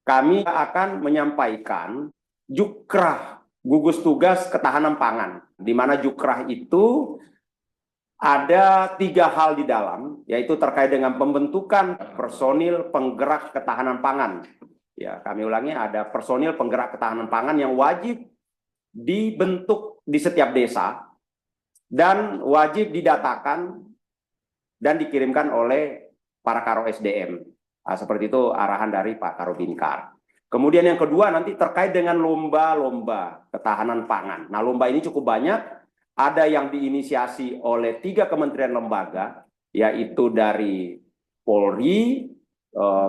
kami akan menyampaikan Jukrah, gugus tugas ketahanan pangan, di mana Jukrah itu ada 3 hal di dalam, yaitu terkait dengan pembentukan personil penggerak ketahanan pangan. Ya, kami ulangi, ada personil penggerak ketahanan pangan yang wajib dibentuk di setiap desa dan wajib didatakan dan dikirimkan oleh para Karo SDM. Nah, seperti itu arahan dari Pak Karo Binkar. Kemudian yang kedua nanti terkait dengan lomba-lomba ketahanan pangan. Nah, lomba ini cukup banyak. Ada yang diinisiasi oleh 3 kementerian lembaga, yaitu dari Polri,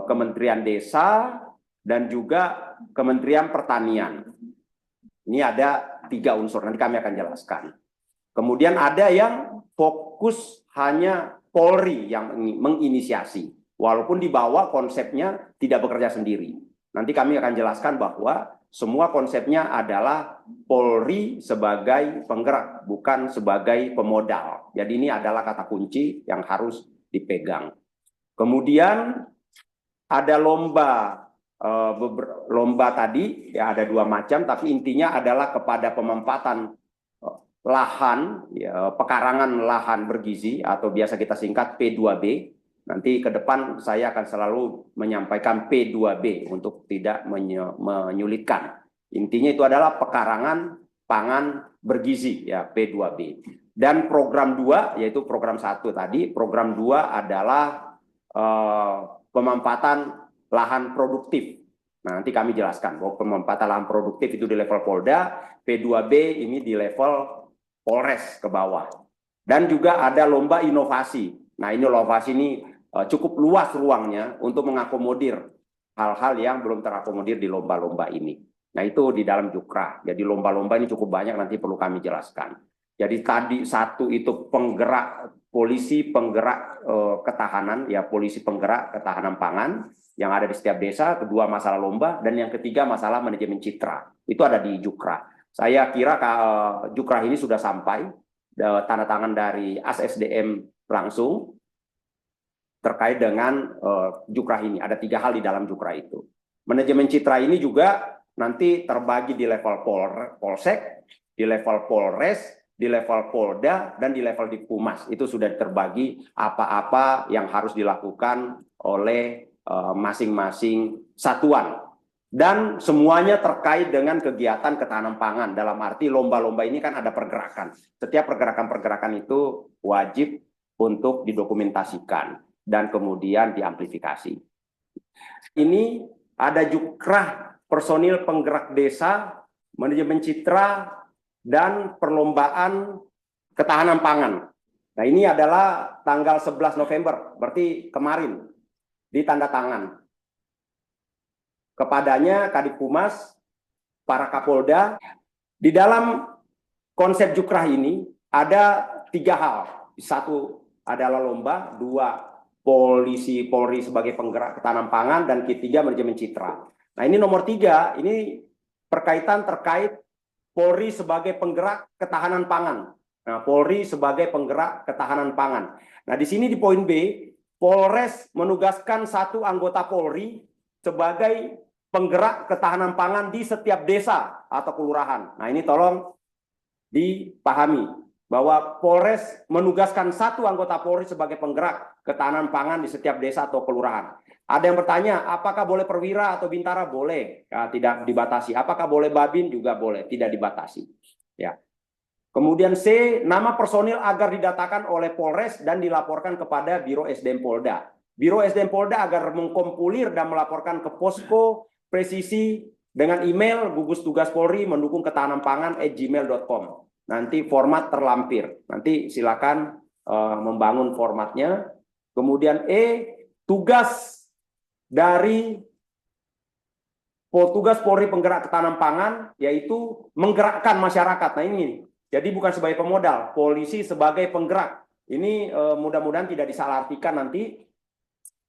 Kementerian Desa, dan juga Kementerian Pertanian. Ini ada 3 unsur, nanti kami akan jelaskan. Kemudian ada yang fokus hanya Polri yang menginisiasi, walaupun di bawah konsepnya tidak bekerja sendiri. Nanti kami akan jelaskan bahwa semua konsepnya adalah Polri sebagai penggerak, bukan sebagai pemodal. Jadi ini adalah kata kunci yang harus dipegang. Kemudian ada lomba tadi, ya ada 2 macam, tapi intinya adalah kepada pemampatan lahan, ya, pekarangan lahan bergizi atau biasa kita singkat P2B. Nanti ke depan saya akan selalu menyampaikan P2B untuk tidak menyulitkan. Intinya itu adalah pekarangan pangan bergizi, ya P2B. Dan program 2, yaitu program 1 tadi, program 2 adalah pemanfaatan lahan produktif. Nah, nanti kami jelaskan bahwa pemanfaatan lahan produktif itu di level Polda, P2B ini di level Polres ke bawah. Dan juga ada lomba inovasi. Nah, ini inovasi ini cukup luas ruangnya untuk mengakomodir hal-hal yang belum terakomodir di lomba-lomba ini. Nah, itu di dalam Jukrah. Jadi lomba-lomba ini cukup banyak, nanti perlu kami jelaskan. Jadi tadi 1 itu penggerak polisi penggerak ketahanan, ya polisi penggerak ketahanan pangan yang ada di setiap desa. Kedua masalah lomba, dan yang ketiga masalah manajemen citra. Itu ada di Jukrah. Saya kira Jukrah ini sudah sampai, tanda tangan dari ASSDM langsung terkait dengan Jukrah ini. Ada 3 hal di dalam Jukrah itu. Manajemen citra ini juga nanti terbagi di level Polsek, di level Polres, di level Polda, dan di level Dipumas. Itu sudah terbagi apa-apa yang harus dilakukan oleh masing-masing satuan. Dan semuanya terkait dengan kegiatan ketahanan pangan. Dalam arti lomba-lomba ini kan ada pergerakan. Setiap pergerakan-pergerakan itu wajib untuk didokumentasikan dan kemudian diamplifikasi. Ini ada Jukrah personil penggerak desa, manajemen citra, dan perlombaan ketahanan pangan. Nah, ini adalah tanggal 11 November, berarti kemarin, ditanda tangan. Kepadanya Kadif Humas, para Kapolda. Di dalam konsep Jukrah ini ada 3 hal. 1 adalah lomba, 2 Polri sebagai penggerak ketahanan pangan, dan ketiga manajemen citra. Nah, ini nomor 3, ini terkait Polri sebagai penggerak ketahanan pangan. Nah, Polri sebagai penggerak ketahanan pangan. Nah, di sini di poin B, Polres menugaskan 1 anggota Polri sebagai penggerak ketahanan pangan di setiap desa atau kelurahan. Nah, ini tolong dipahami bahwa Polres menugaskan 1 anggota Polri sebagai penggerak ketahanan pangan di setiap desa atau kelurahan. Ada yang bertanya, apakah boleh perwira atau bintara? Boleh, ya, tidak dibatasi. Apakah boleh babin? Juga boleh, tidak dibatasi. Ya. Kemudian C, nama personil agar didatakan oleh Polres dan dilaporkan kepada Biro SDM Polda. Biro SDM Polda agar mengkompulir dan melaporkan ke Posko Presisi dengan email gugus tugas Polri mendukung ketahanan pangan @gmail.com. Nanti format terlampir. Nanti silakan membangun formatnya. Kemudian E, tugas dari tugas Polri penggerak ketahanan pangan yaitu menggerakkan masyarakat. Nah, ini jadi bukan sebagai pemodal, polisi sebagai penggerak. Ini mudah-mudahan tidak disalahartikan nanti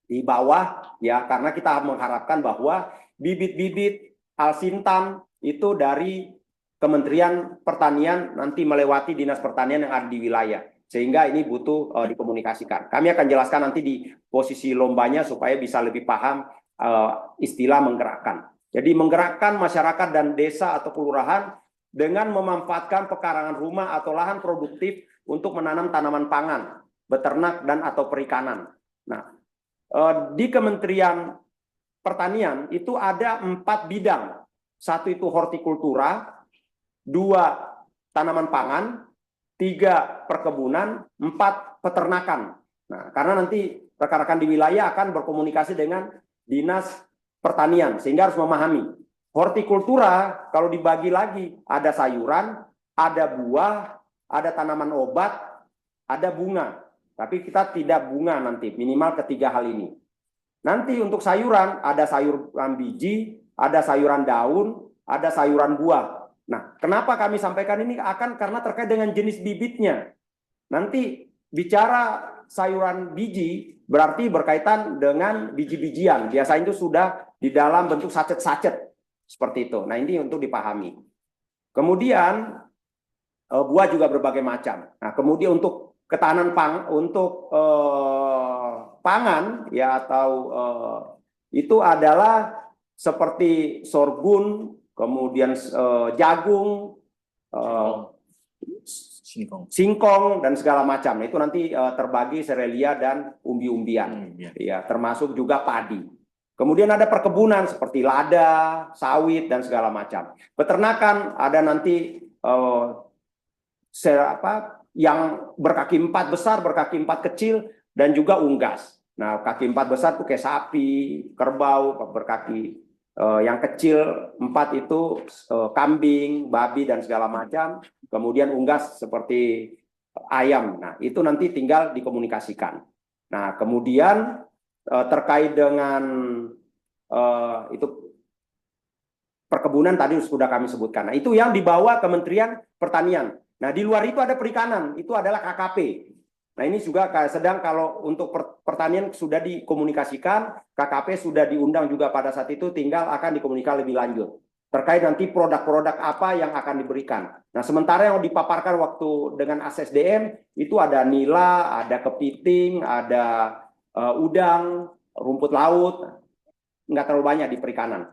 di bawah, ya, karena kita mengharapkan bahwa bibit-bibit alsintan itu dari Kementerian Pertanian nanti melewati Dinas Pertanian yang ada di wilayah. Sehingga ini butuh dikomunikasikan. Kami akan jelaskan nanti di posisi lombanya supaya bisa lebih paham istilah menggerakkan. Jadi menggerakkan masyarakat dan desa atau kelurahan dengan memanfaatkan pekarangan rumah atau lahan produktif untuk menanam tanaman pangan, beternak dan atau perikanan. Nah, di Kementerian Pertanian itu ada 4 bidang. 1 itu hortikultura, 2 tanaman pangan, 3 perkebunan, 4 peternakan. Nah, karena nanti rekan-rekan di wilayah akan berkomunikasi dengan Dinas Pertanian, sehingga harus memahami. Hortikultura kalau dibagi lagi ada sayuran, ada buah, ada tanaman obat, ada bunga. Tapi kita tidak bunga nanti, minimal ketiga hal ini. Nanti untuk sayuran, ada sayuran biji, ada sayuran daun, ada sayuran buah. Nah, kenapa kami sampaikan ini? Karena terkait dengan jenis bibitnya. Nanti bicara sayuran biji, berarti berkaitan dengan biji-bijian. Biasanya itu sudah di dalam bentuk sachet-sachet. Seperti itu. Nah, ini untuk dipahami. Kemudian, buah juga berbagai macam. Nah, kemudian untuk ketahanan pangan ya atau itu adalah seperti sorghum, kemudian jagung, singkong dan segala macam. Itu nanti terbagi serelia dan umbi-umbian. Ya, termasuk juga padi. Kemudian ada perkebunan seperti lada, sawit dan segala macam. Peternakan ada nanti yang berkaki 4 besar, berkaki 4 kecil, dan juga unggas. Nah, kaki 4 besar itu kayak sapi, kerbau, berkaki yang kecil 4 itu kambing, babi, dan segala macam. Kemudian unggas seperti ayam. Nah, itu nanti tinggal dikomunikasikan. Nah, kemudian terkait dengan itu perkebunan tadi sudah kami sebutkan. Nah, itu yang dibawa Kementerian Pertanian. Nah, di luar itu ada perikanan, itu adalah KKP. Nah, ini juga sedang kalau untuk pertanian sudah dikomunikasikan, KKP sudah diundang juga pada saat itu, tinggal akan dikomunikasikan lebih lanjut. Terkait nanti produk-produk apa yang akan diberikan. Nah, sementara yang dipaparkan waktu dengan ASSDM, itu ada nila, ada kepiting, ada udang, rumput laut, nggak terlalu banyak di perikanan.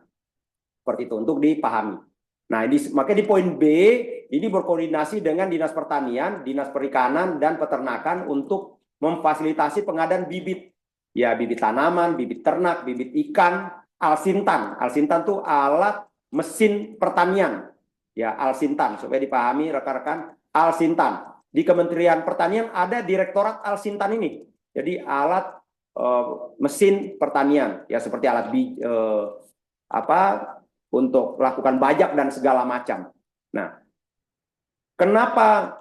Seperti itu, untuk dipahami. Nah, makanya di poin B, ini berkoordinasi dengan Dinas Pertanian, Dinas Perikanan, dan Peternakan untuk memfasilitasi pengadaan bibit. Ya, bibit tanaman, bibit ternak, bibit ikan, alsintan. Alsintan itu alat mesin pertanian. Ya, alsintan, supaya dipahami rekan-rekan, alsintan. Di Kementerian Pertanian ada Direktorat Alsintan ini. Jadi alat mesin pertanian, ya seperti alat untuk melakukan bajak dan segala macam. Nah, kenapa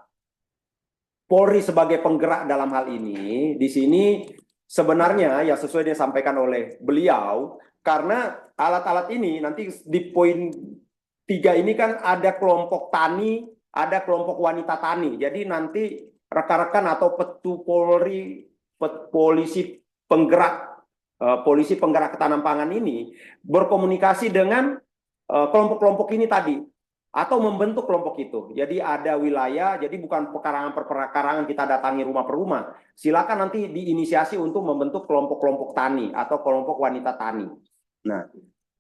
Polri sebagai penggerak dalam hal ini? Di sini sebenarnya ya sesuai yang disampaikan oleh beliau, karena alat-alat ini nanti di poin 3 ini kan ada kelompok tani, ada kelompok wanita tani. Jadi nanti rekan-rekan atau petu Polri, polisi penggerak ketahanan pangan ini berkomunikasi dengan kelompok-kelompok ini tadi, atau membentuk kelompok itu. Jadi ada wilayah, jadi bukan pekarangan per pekarangan kita datangi rumah per rumah. Silakan nanti diinisiasi untuk membentuk kelompok-kelompok tani atau kelompok wanita tani. Nah,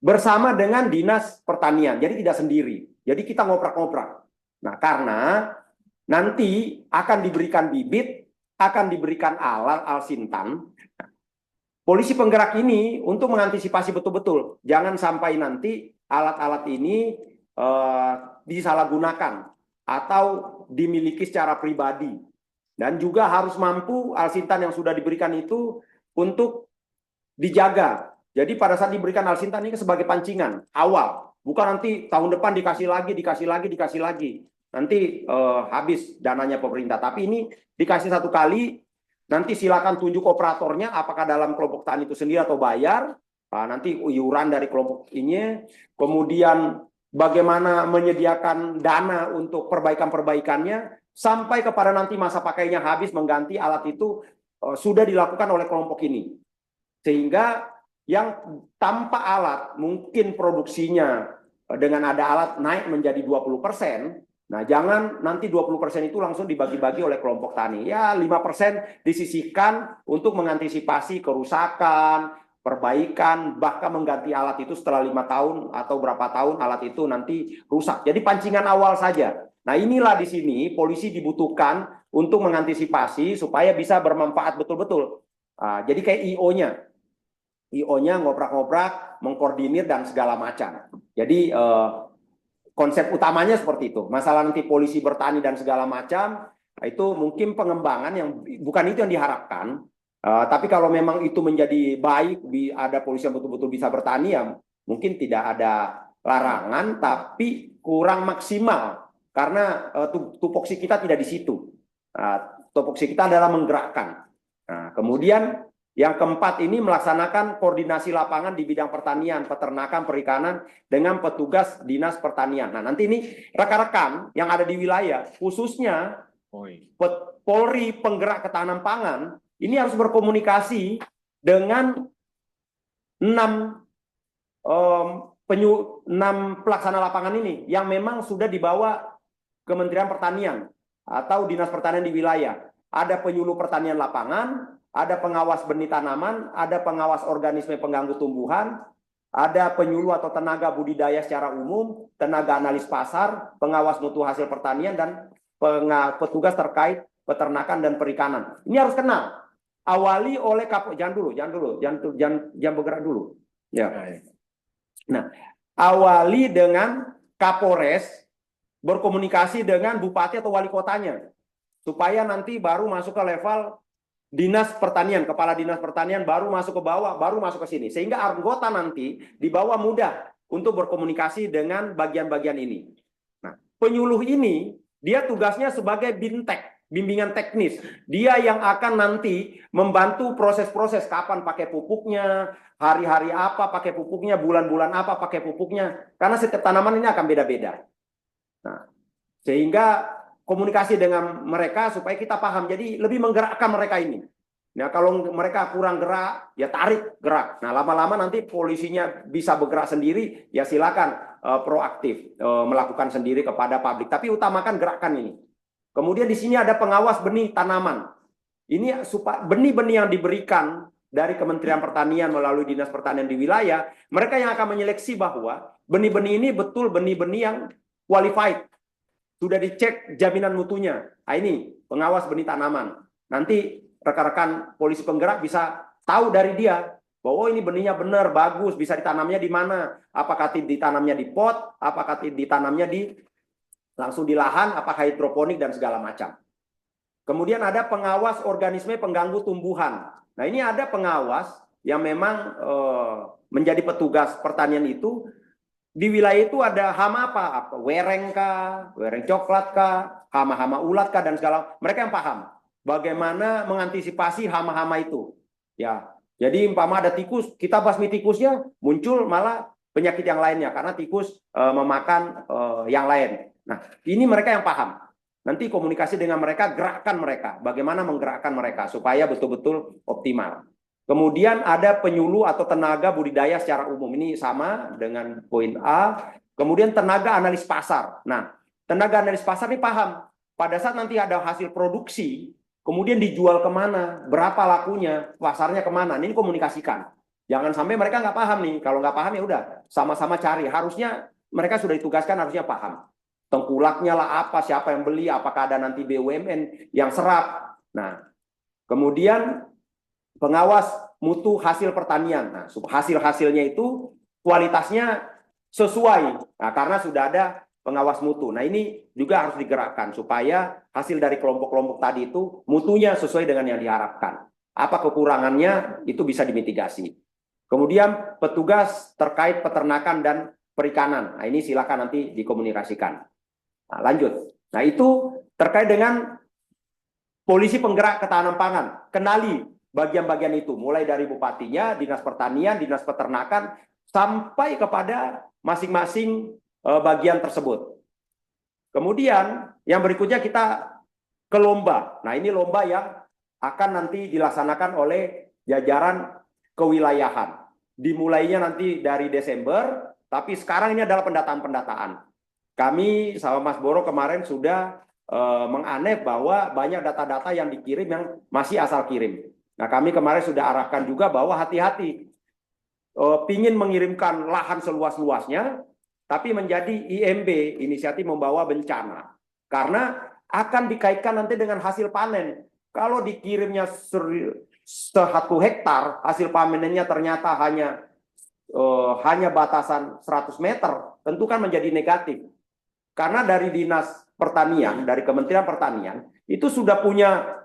bersama dengan Dinas Pertanian, jadi tidak sendiri. Jadi kita ngoprak-ngoprak. Nah, karena nanti akan diberikan bibit, akan diberikan alat alsintan. Polisi penggerak ini untuk mengantisipasi betul-betul, jangan sampai nanti alat-alat ini disalahgunakan atau dimiliki secara pribadi. Dan juga harus mampu alsintan yang sudah diberikan itu untuk dijaga. Jadi pada saat diberikan alsintan ini sebagai pancingan awal, bukan nanti tahun depan dikasih lagi. Nanti habis dananya pemerintah. Tapi ini dikasih 1 kali. Nanti silakan tunjuk operatornya, apakah dalam kelompok tani itu sendiri atau bayar. Nah, nanti iuran dari kelompok ini. Kemudian bagaimana menyediakan dana untuk perbaikan-perbaikannya. Sampai kepada nanti masa pakainya habis mengganti alat itu sudah dilakukan oleh kelompok ini. Sehingga yang tanpa alat mungkin produksinya dengan ada alat naik menjadi 20%. Nah, jangan nanti 20% itu langsung dibagi-bagi oleh kelompok tani. Ya, 5% disisihkan untuk mengantisipasi kerusakan, perbaikan, bahkan mengganti alat itu setelah 5 tahun atau berapa tahun alat itu nanti rusak. Jadi pancingan awal saja. Nah, inilah di sini polisi dibutuhkan untuk mengantisipasi supaya bisa bermanfaat betul-betul. Jadi kayak IO-nya ngobrak-ngobrak, mengkoordinir dan segala macam. Jadi konsep utamanya seperti itu. Masalah nanti polisi bertani dan segala macam, itu mungkin pengembangan yang bukan itu yang diharapkan. Tapi kalau memang itu menjadi baik, ada polisi yang betul-betul bisa bertani, ya mungkin tidak ada larangan, tapi kurang maksimal karena tupoksi kita tidak di situ. Tupoksi kita adalah menggerakkan. Nah, kemudian yang keempat ini melaksanakan koordinasi lapangan di bidang pertanian, peternakan, perikanan dengan petugas dinas pertanian. Nah, nanti ini rekan-rekan yang ada di wilayah, khususnya Polri penggerak ketahanan pangan, ini harus berkomunikasi dengan 6 pelaksana lapangan ini yang memang sudah dibawa Kementerian Pertanian atau Dinas Pertanian di wilayah. Ada penyuluh pertanian lapangan, ada pengawas benih tanaman, ada pengawas organisme pengganggu tumbuhan, ada penyuluh atau tenaga budidaya secara umum, tenaga analis pasar, pengawas mutu hasil pertanian, dan petugas terkait peternakan dan perikanan. Ini harus kenal. Awali oleh jangan bergerak dulu. Ya. Nah, awali dengan Kapolres berkomunikasi dengan bupati atau wali kotanya supaya nanti baru masuk ke level dinas pertanian, kepala dinas pertanian, baru masuk ke bawah, baru masuk ke sini, sehingga anggota nanti di bawah mudah untuk berkomunikasi dengan bagian-bagian ini. Nah, penyuluh ini dia tugasnya sebagai bintek, bimbingan teknis. Dia yang akan nanti membantu proses-proses kapan pakai pupuknya, hari-hari apa pakai pupuknya, bulan-bulan apa pakai pupuknya, karena setiap tanaman ini akan beda-beda. Nah, sehingga komunikasi dengan mereka supaya kita paham. Jadi lebih menggerakkan mereka ini. Nah, kalau mereka kurang gerak, ya tarik gerak. Nah, lama-lama nanti polisinya bisa bergerak sendiri, ya silakan proaktif melakukan sendiri kepada publik. Tapi utamakan gerakan ini. Kemudian di sini ada pengawas benih tanaman. Ini benih-benih yang diberikan dari Kementerian Pertanian melalui Dinas Pertanian di wilayah, mereka yang akan menyeleksi bahwa benih-benih ini betul benih-benih yang qualified. Sudah dicek jaminan mutunya. Nah, ini pengawas benih tanaman. Nanti rekan-rekan polisi penggerak bisa tahu dari dia bahwa ini benihnya benar, bagus, bisa ditanamnya di mana. Apakah ditanamnya di pot, apakah ditanamnya langsung di lahan, apakah hidroponik dan segala macam. Kemudian ada pengawas organisme pengganggu tumbuhan. Nah, ini ada pengawas yang memang menjadi petugas pertanian itu. Di wilayah itu ada hama apa? Wereng kah, wereng coklat kah, hama-hama ulat kah, dan segala. Mereka yang paham bagaimana mengantisipasi hama-hama itu. Ya, jadi umpama ada tikus, kita basmi tikusnya, muncul malah penyakit yang lainnya karena tikus memakan yang lain. Nah, ini mereka yang paham. Nanti komunikasi dengan mereka, gerakkan mereka, bagaimana menggerakkan mereka supaya betul-betul optimal. Kemudian ada penyuluh atau tenaga budidaya secara umum. Ini sama dengan poin A. Kemudian tenaga analis pasar. Nah, tenaga analis pasar ini paham. Pada saat nanti ada hasil produksi, kemudian dijual kemana, berapa lakunya, pasarnya kemana. Ini komunikasikan. Jangan sampai mereka nggak paham nih. Kalau nggak paham ya udah, sama-sama cari. Harusnya mereka sudah ditugaskan, harusnya paham. Tengkulaknya lah apa, siapa yang beli, apakah ada nanti BUMN yang serap. Nah, kemudian pengawas mutu hasil pertanian. Nah, hasil-hasilnya itu kualitasnya sesuai. Nah, karena sudah ada pengawas mutu. Nah, ini juga harus digerakkan supaya hasil dari kelompok-kelompok tadi itu mutunya sesuai dengan yang diharapkan. Apa kekurangannya itu bisa dimitigasi. Kemudian petugas terkait peternakan dan perikanan. Nah, ini silakan nanti dikomunikasikan. Nah, lanjut. Nah, itu terkait dengan polisi penggerak ketahanan pangan. Kenali bagian-bagian itu, mulai dari bupatinya, dinas pertanian, dinas peternakan, sampai kepada masing-masing bagian tersebut. Kemudian yang berikutnya kita ke lomba. Nah, ini lomba yang akan nanti dilaksanakan oleh jajaran kewilayahan. Dimulainya nanti dari Desember, tapi sekarang ini adalah pendataan-pendataan. Kami sama Mas Boro kemarin sudah menganeh bahwa banyak data-data yang dikirim yang masih asal kirim. Nah, kami kemarin sudah arahkan juga bahwa hati-hati. pingin mengirimkan lahan seluas-luasnya, tapi menjadi IMB, inisiatif membawa bencana. Karena akan dikaitkan nanti dengan hasil panen. Kalau dikirimnya 1 hektar, hasil panennya ternyata hanya batasan 100 meter, tentu kan menjadi negatif. Karena dari Dinas Pertanian, dari Kementerian Pertanian, itu sudah punya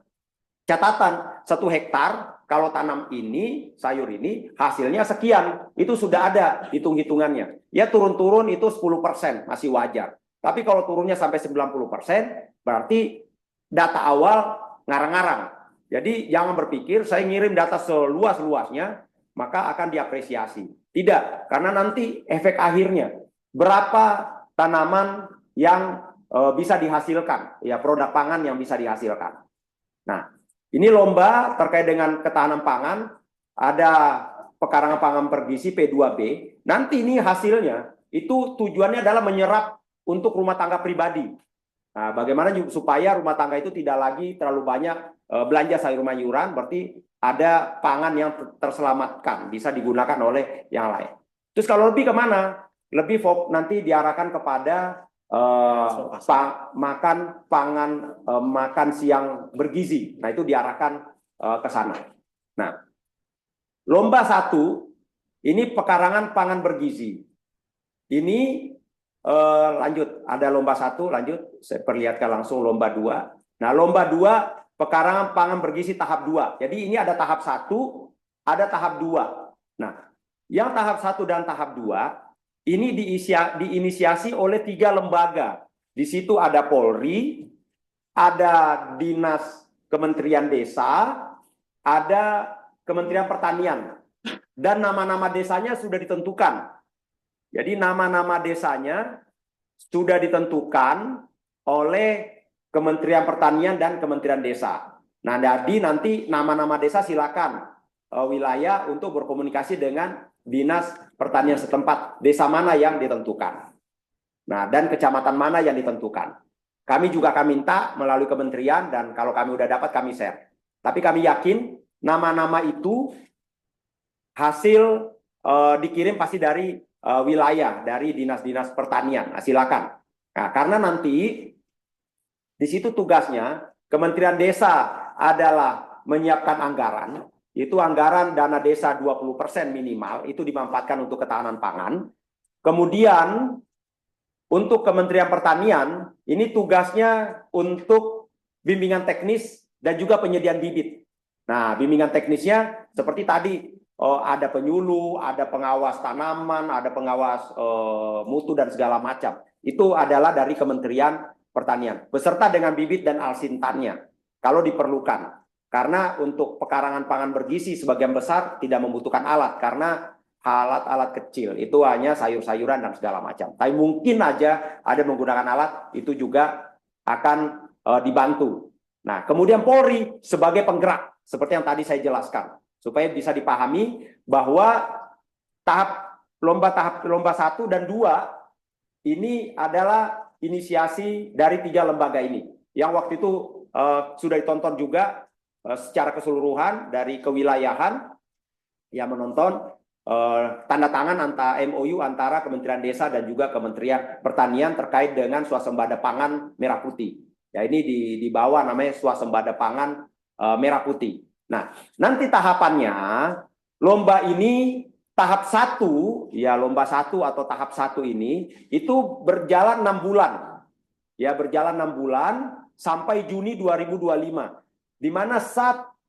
catatan 1 hektar kalau tanam ini, sayur ini, hasilnya sekian. Itu sudah ada hitung-hitungannya. Ya turun-turun itu 10%, masih wajar. Tapi kalau turunnya sampai 90%, berarti data awal ngarang-ngarang. Jadi jangan berpikir saya ngirim data seluas-luasnya, maka akan diapresiasi. Tidak, karena nanti efek akhirnya, berapa tanaman yang bisa dihasilkan, ya produk pangan yang bisa dihasilkan. Nah, ini lomba terkait dengan ketahanan pangan, ada pekarangan pangan bergizi P2B. Nanti ini hasilnya, itu tujuannya adalah menyerap untuk rumah tangga pribadi. Nah, bagaimana supaya rumah tangga itu tidak lagi terlalu banyak belanja sayur-mayuran, berarti ada pangan yang terselamatkan, bisa digunakan oleh yang lain. Terus kalau lebih kemana? Lebih nanti diarahkan kepada makan siang bergizi. Nah, itu diarahkan ke sana. Nah, lomba 1 ini pekarangan pangan bergizi. Ini lanjut, ada lomba 1, lanjut saya perlihatkan langsung lomba 2. Nah, lomba 2 pekarangan pangan bergizi tahap 2. Jadi ini ada tahap 1, ada tahap 2. Nah, yang tahap 1 dan tahap 2 ini diinisiasi oleh 3 lembaga. Di situ ada Polri, ada Dinas Kementerian Desa, ada Kementerian Pertanian. Dan nama-nama desanya sudah ditentukan. Jadi nama-nama desanya sudah ditentukan oleh Kementerian Pertanian dan Kementerian Desa. Nah, jadi nanti nama-nama desa silakan wilayah untuk berkomunikasi dengan Dinas Pertanian setempat, desa mana yang ditentukan. Nah, dan kecamatan mana yang ditentukan. Kami juga akan minta melalui kementerian, dan kalau kami udah dapat kami share. Tapi kami yakin nama-nama itu hasil dikirim pasti dari wilayah, dari dinas-dinas pertanian. Nah, silakan. Nah, karena nanti di situ tugasnya Kementerian Desa adalah menyiapkan anggaran. Itu anggaran dana desa 20% minimal, itu dimanfaatkan untuk ketahanan pangan. Kemudian untuk Kementerian Pertanian, ini tugasnya untuk bimbingan teknis dan juga penyediaan bibit. Nah, bimbingan teknisnya seperti tadi, ada penyuluh, ada pengawas tanaman, ada pengawas mutu dan segala macam. Itu adalah dari Kementerian Pertanian, beserta dengan bibit dan alsintannya, kalau diperlukan. Karena untuk pekarangan pangan bergizi sebagian besar tidak membutuhkan alat, karena alat-alat kecil itu hanya sayur-sayuran dan segala macam. Tapi mungkin aja ada menggunakan alat, itu juga akan dibantu. Nah, kemudian Polri sebagai penggerak, seperti yang tadi saya jelaskan, supaya bisa dipahami bahwa lomba 1 dan 2 ini adalah inisiasi dari 3 lembaga ini. Yang waktu itu sudah ditonton juga secara keseluruhan dari kewilayahan yang menonton tanda tangan MOU antara Kementerian Desa dan juga Kementerian Pertanian terkait dengan swasembada pangan merah putih. Ya, ini di bawah namanya swasembada pangan merah putih. Nah, nanti tahapannya lomba ini tahap 1, ya lomba 1 atau tahap 1 ini itu berjalan 6 bulan. Ya, berjalan 6 bulan sampai Juni 2025. Di mana 1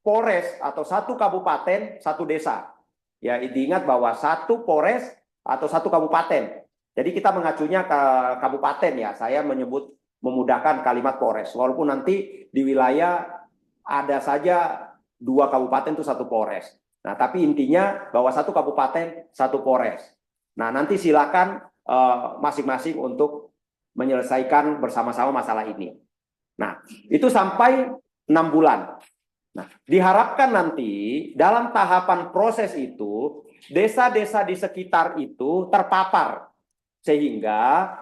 Polres atau 1 kabupaten, 1 desa. Ya, diingat bahwa 1 Polres atau 1 kabupaten. Jadi kita mengacunya ke kabupaten ya. Saya menyebut memudahkan kalimat Polres. Walaupun nanti di wilayah ada saja 2 kabupaten itu 1 Polres. Nah, tapi intinya bahwa 1 kabupaten, 1 Polres. Nah, nanti silakan masing-masing untuk menyelesaikan bersama-sama masalah ini. Nah, itu sampai 6 bulan. Nah, diharapkan nanti dalam tahapan proses itu, desa-desa di sekitar itu terpapar. Sehingga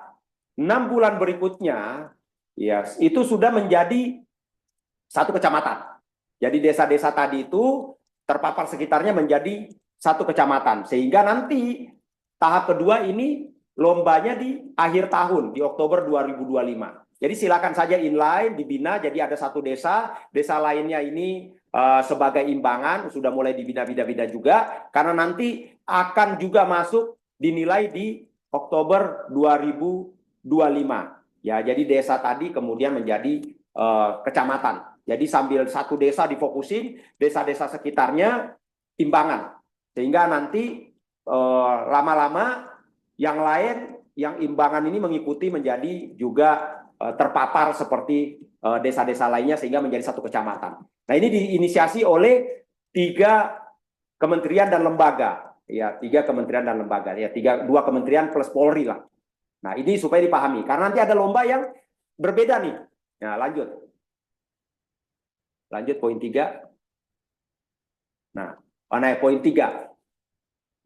6 bulan berikutnya, ya itu sudah menjadi 1 kecamatan. Jadi desa-desa tadi itu terpapar sekitarnya menjadi satu kecamatan. Sehingga nanti tahap kedua ini lombanya di akhir tahun, di Oktober 2025. Jadi silakan saja inline, dibina, jadi ada satu desa, desa lainnya ini sebagai imbangan, sudah mulai dibina-bina juga, karena nanti akan juga masuk dinilai di Oktober 2025. Ya, jadi desa tadi kemudian menjadi kecamatan. Jadi sambil satu desa difokusin, desa-desa sekitarnya imbangan. Sehingga nanti lama-lama yang lain, yang imbangan ini mengikuti menjadi juga terpapar seperti desa-desa lainnya sehingga menjadi satu kecamatan. Nah, ini diinisiasi oleh 3 kementerian dan lembaga, ya 3 kementerian dan lembaga, ya 2 kementerian plus Polri lah. Nah, ini supaya dipahami karena nanti ada lomba yang berbeda nih. Nah, lanjut poin 3. Nah, poin 3.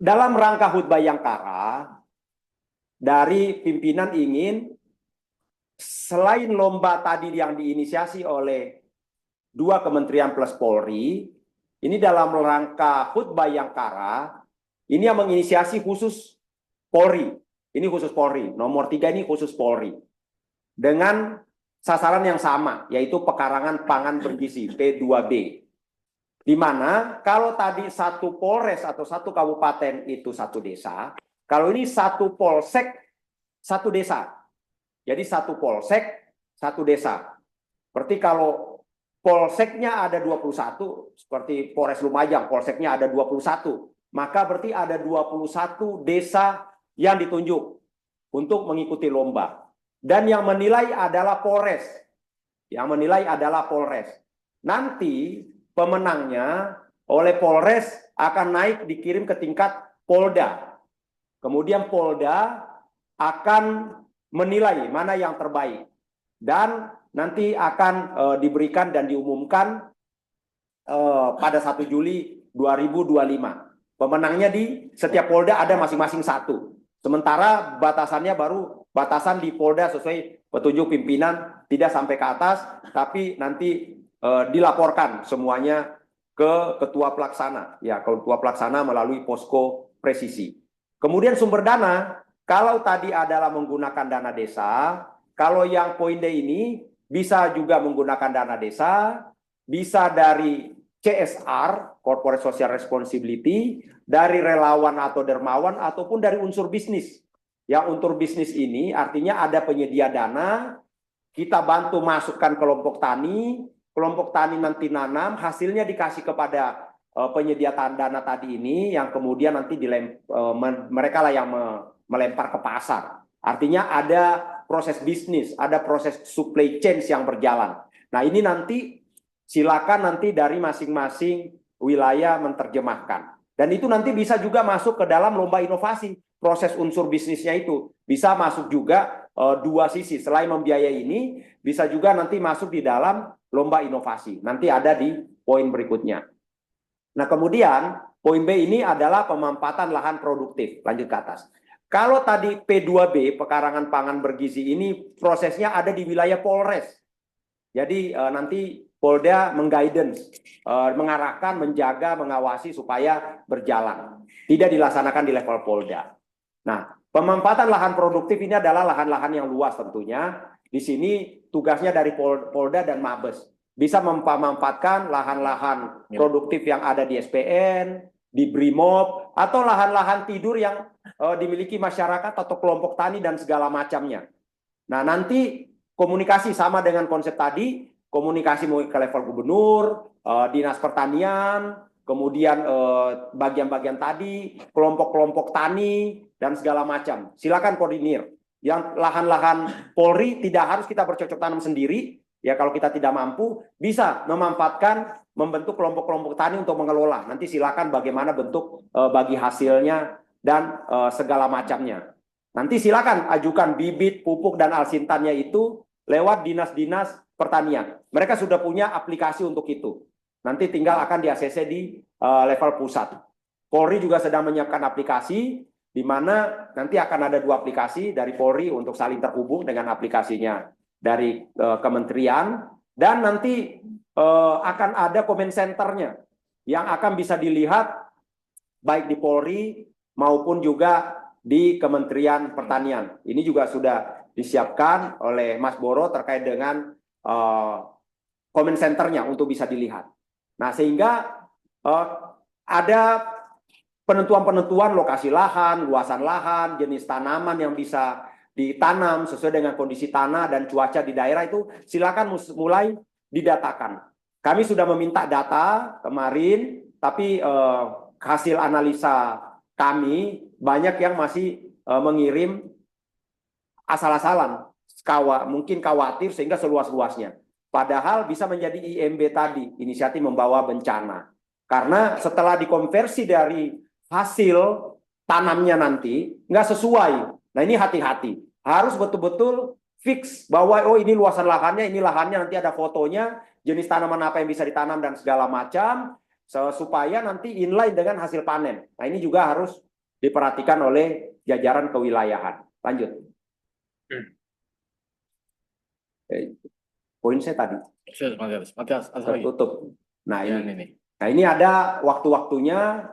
Dalam rangka HUT Bayangkara, dari pimpinan ingin selain lomba tadi yang diinisiasi oleh 2 kementerian plus Polri, ini dalam rangka HUT Bayangkara, ini yang menginisiasi khusus Polri. Ini khusus Polri. Nomor 3 ini khusus Polri. Dengan sasaran yang sama, yaitu pekarangan pangan bergizi, P2B. Di mana kalau tadi satu polres atau satu kabupaten itu satu desa, kalau ini satu polsek, satu desa. Jadi satu polsek, satu desa. Seperti kalau polseknya ada 21, seperti Polres Lumajang, polseknya ada 21, maka berarti ada 21 desa yang ditunjuk untuk mengikuti lomba. Dan yang menilai adalah Polres. Yang menilai adalah Polres. Nanti pemenangnya oleh Polres akan naik dikirim ke tingkat Polda. Kemudian Polda akan menilai mana yang terbaik. Dan nanti akan diberikan dan diumumkan pada 1 Juli 2025. Pemenangnya di setiap Polda ada masing-masing satu. Sementara batasannya baru batasan di Polda sesuai petunjuk pimpinan, tidak sampai ke atas, tapi nanti dilaporkan semuanya ke ketua pelaksana. Ya, ketua pelaksana melalui posko presisi. Kemudian sumber dana, kalau tadi adalah menggunakan dana desa, kalau yang poin D ini bisa juga menggunakan dana desa, bisa dari CSR, Corporate Social Responsibility, dari relawan atau dermawan, ataupun dari unsur bisnis. Yang unsur bisnis ini artinya ada penyedia dana, kita bantu masukkan kelompok tani nanti nanam, hasilnya dikasih kepada penyedia dana tadi ini, yang kemudian nanti mereka lah yang melempar ke pasar. Artinya ada proses bisnis, ada proses supply chain yang berjalan. Nah, ini nanti silakan nanti dari masing-masing wilayah menerjemahkan. Dan itu nanti bisa juga masuk ke dalam lomba inovasi. Proses unsur bisnisnya itu bisa masuk juga 2 sisi. Selain membiayai ini, bisa juga nanti masuk di dalam lomba inovasi. Nanti ada di poin berikutnya. Nah, kemudian poin B ini adalah pemanfaatan lahan produktif. Lanjut ke atas. Kalau tadi P2B, pekarangan pangan bergizi ini prosesnya ada di wilayah Polres. Jadi nanti Polda mengguidance, mengarahkan, menjaga, mengawasi supaya berjalan. Tidak dilaksanakan di level Polda. Nah, pemanfaatan lahan produktif ini adalah lahan-lahan yang luas tentunya. Di sini tugasnya dari Polda dan Mabes. Bisa memanfaatkan lahan-lahan produktif yang ada di SPN, di Brimob, atau lahan-lahan tidur yang dimiliki masyarakat atau kelompok tani dan segala macamnya. Nah, nanti komunikasi sama dengan konsep tadi, komunikasi ke level gubernur, dinas pertanian, kemudian bagian-bagian tadi, kelompok-kelompok tani, dan segala macam. Silakan koordinir. Yang lahan-lahan Polri tidak harus kita bercocok tanam sendiri. Ya, kalau kita tidak mampu, bisa memanfaatkan, membentuk kelompok-kelompok tani untuk mengelola. Nanti silakan bagaimana bentuk bagi hasilnya dan segala macamnya. Nanti silakan ajukan bibit, pupuk, dan alsintannya itu lewat dinas-dinas pertanian. Mereka sudah punya aplikasi untuk itu. Nanti tinggal akan di-ACC di level pusat. Polri juga sedang menyiapkan aplikasi, di mana nanti akan ada 2 aplikasi dari Polri untuk saling terhubung dengan aplikasinya dari kementerian, dan nanti akan ada comment center-nya yang akan bisa dilihat baik di Polri maupun juga di Kementerian Pertanian. Ini juga sudah disiapkan oleh Mas Boro terkait dengan comment centernya untuk bisa dilihat. Nah, sehingga ada penentuan-penentuan lokasi lahan, luasan lahan, jenis tanaman yang bisa ditanam sesuai dengan kondisi tanah dan cuaca di daerah itu silakan mulai didatakan. Kami sudah meminta data kemarin, tapi hasil analisa kami banyak yang masih mengirim asal-asalan, mungkin khawatir sehingga seluas-luasnya. Padahal bisa menjadi IMB tadi, inisiatif membawa bencana. Karena setelah dikonversi dari hasil tanamnya nanti nggak sesuai. Nah ini hati-hati, harus betul-betul fix bahwa oh ini luasan lahannya, ini lahannya, nanti ada fotonya, jenis tanaman apa yang bisa ditanam dan segala macam, supaya nanti inline dengan hasil panen. Nah ini juga harus diperhatikan oleh jajaran kewilayahan. Lanjut. Poin saya tadi tertutup. Nah ini ada waktu-waktunya.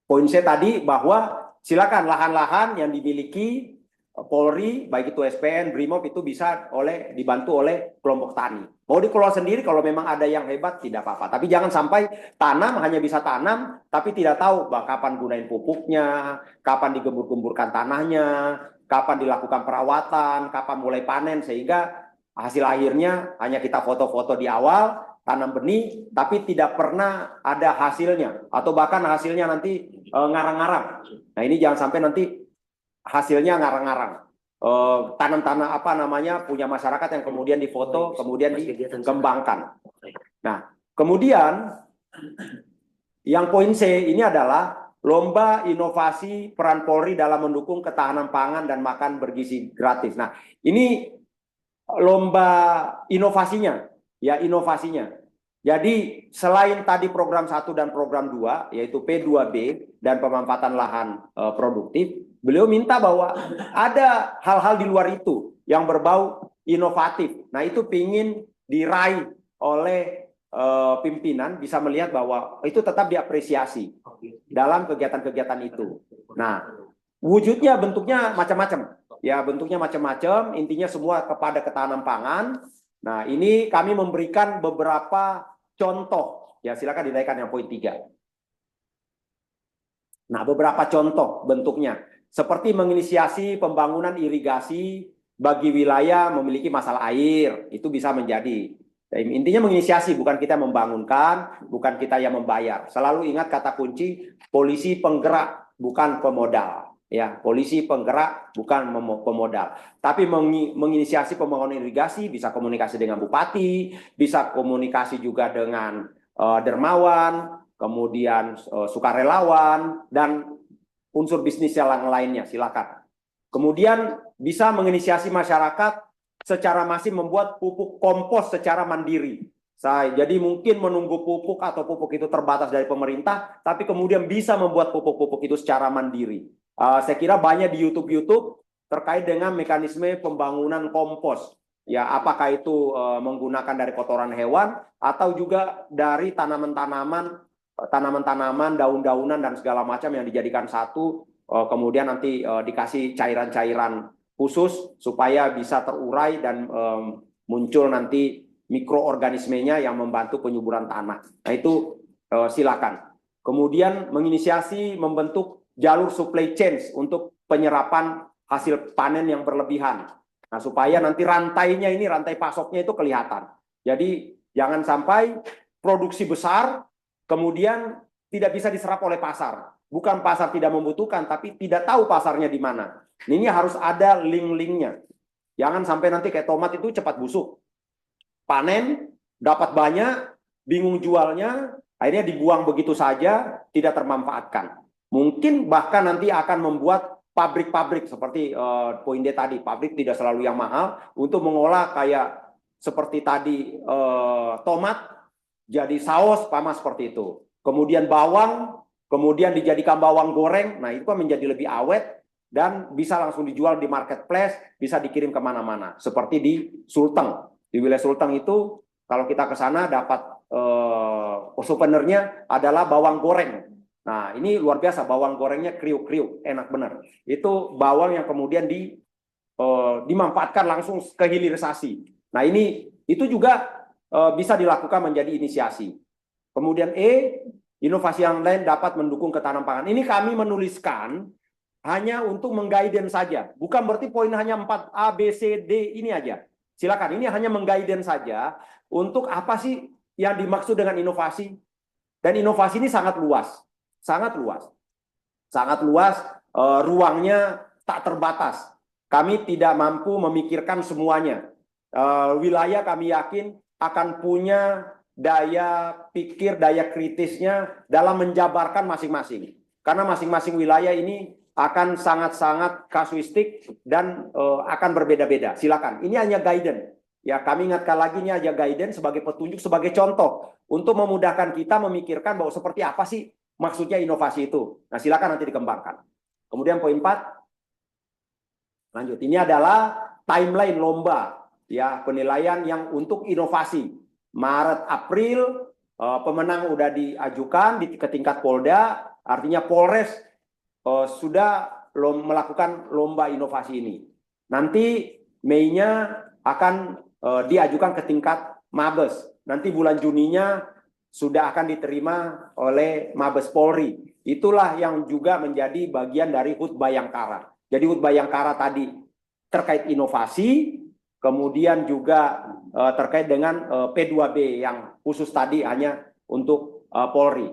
Poin saya tadi bahwa silakan lahan-lahan yang dimiliki Polri, baik itu SPN, Brimob itu bisa dibantu oleh kelompok tani. Mau dikelola sendiri kalau memang ada yang hebat tidak apa-apa. Tapi jangan sampai tanam hanya bisa tanam, tapi tidak tahu kapan gunain pupuknya, kapan digembur-gemburkan tanahnya, kapan dilakukan perawatan, kapan mulai panen, sehingga hasil akhirnya hanya kita foto-foto di awal, tanam benih, tapi tidak pernah ada hasilnya, atau bahkan hasilnya nanti ngarang-ngarang. Nah ini jangan sampai nanti hasilnya ngarang-ngarang. Tanam-tanam apa namanya punya masyarakat yang kemudian difoto, kemudian dikembangkan. Nah, kemudian yang poin C ini adalah lomba inovasi peran Polri dalam mendukung ketahanan pangan dan makan bergizi gratis. Nah, ini lomba inovasinya, ya inovasinya. Jadi selain tadi program 1 dan program 2, yaitu P2B dan pemanfaatan lahan produktif, beliau minta bahwa ada hal-hal di luar itu yang berbau inovatif. Nah itu pingin diraih oleh pimpinan, bisa melihat bahwa itu tetap diapresiasi dalam kegiatan-kegiatan itu. Nah wujudnya bentuknya macam-macam. Ya bentuknya macam-macam, intinya semua kepada ketahanan pangan. Nah ini kami memberikan beberapa contoh, ya silakan dinaikkan yang poin 3. Nah beberapa contoh bentuknya, seperti menginisiasi pembangunan irigasi bagi wilayah memiliki masalah air, itu bisa menjadi. Intinya menginisiasi, bukan kita membangunkan, bukan kita yang membayar. Selalu ingat kata kunci, polisi penggerak, bukan pemodal. Ya, polisi penggerak bukan pemodal, tapi menginisiasi pembangunan irigasi, bisa komunikasi dengan bupati, bisa komunikasi juga dengan dermawan, kemudian sukarelawan dan unsur bisnis yang lainnya, silakan. Kemudian bisa menginisiasi masyarakat secara masif membuat pupuk kompos secara mandiri. Jadi mungkin menunggu pupuk atau pupuk itu terbatas dari pemerintah, tapi kemudian bisa membuat pupuk-pupuk itu secara mandiri. Saya kira banyak di YouTube terkait dengan mekanisme pembangunan kompos. Ya, apakah itu menggunakan dari kotoran hewan atau juga dari tanaman-tanaman, daun-daunan dan segala macam yang dijadikan satu, kemudian nanti dikasih cairan-cairan khusus supaya bisa terurai dan muncul nanti mikroorganismenya yang membantu penyuburan tanah. Nah itu silakan. Kemudian menginisiasi membentuk jalur supply chain untuk penyerapan hasil panen yang berlebihan. Nah, supaya nanti rantainya ini, rantai pasoknya itu kelihatan. Jadi jangan sampai produksi besar kemudian tidak bisa diserap oleh pasar. Bukan pasar tidak membutuhkan, tapi tidak tahu pasarnya di mana. Ini harus ada link-linknya. Jangan sampai nanti kayak tomat itu cepat busuk. Panen, dapat banyak, bingung jualnya, akhirnya dibuang begitu saja, tidak termanfaatkan. Mungkin bahkan nanti akan membuat pabrik-pabrik seperti poin D tadi, pabrik tidak selalu yang mahal untuk mengolah kayak seperti tadi tomat jadi saus panas seperti itu. Kemudian bawang, kemudian dijadikan bawang goreng, nah itu kan menjadi lebih awet dan bisa langsung dijual di marketplace, bisa dikirim kemana-mana. Seperti di Sulteng, di wilayah Sulteng itu kalau kita ke sana dapat souvenirnya adalah bawang goreng. Nah, ini luar biasa, bawang gorengnya kriuk-kriuk, enak benar. Itu bawang yang kemudian dimanfaatkan langsung ke hilirisasi. Nah, itu juga bisa dilakukan menjadi inisiasi. Kemudian inovasi yang lain dapat mendukung ketahanan pangan. Ini kami menuliskan hanya untuk mengguidance saja. Bukan berarti poin hanya 4 A, B, C, D ini aja. Silakan, ini hanya mengguidance saja untuk apa sih yang dimaksud dengan inovasi. Dan inovasi ini sangat luas. Sangat luas. Sangat luas, ruangnya tak terbatas. Kami tidak mampu memikirkan semuanya. Wilayah kami yakin akan punya daya pikir, daya kritisnya dalam menjabarkan masing-masing. Karena masing-masing wilayah ini akan sangat-sangat kasuistik dan akan berbeda-beda. Silakan, ini hanya guidance. Ya, kami ingatkan lagi, ini aja guidance sebagai petunjuk, sebagai contoh untuk memudahkan kita memikirkan bahwa seperti apa sih maksudnya inovasi itu. Nah, silakan nanti dikembangkan. Kemudian poin 4, lanjut. Ini adalah timeline lomba, ya, penilaian yang untuk inovasi. Maret, April, pemenang udah diajukan ke tingkat Polda, artinya Polres sudah melakukan lomba inovasi ini. Nanti Mei-nya akan diajukan ke tingkat Mabes. Nanti bulan Juninya sudah akan diterima oleh Mabes Polri. Itulah yang juga menjadi bagian dari HUT Bayangkara. Jadi HUT Bayangkara tadi terkait inovasi, kemudian juga terkait dengan P2B yang khusus tadi hanya untuk Polri.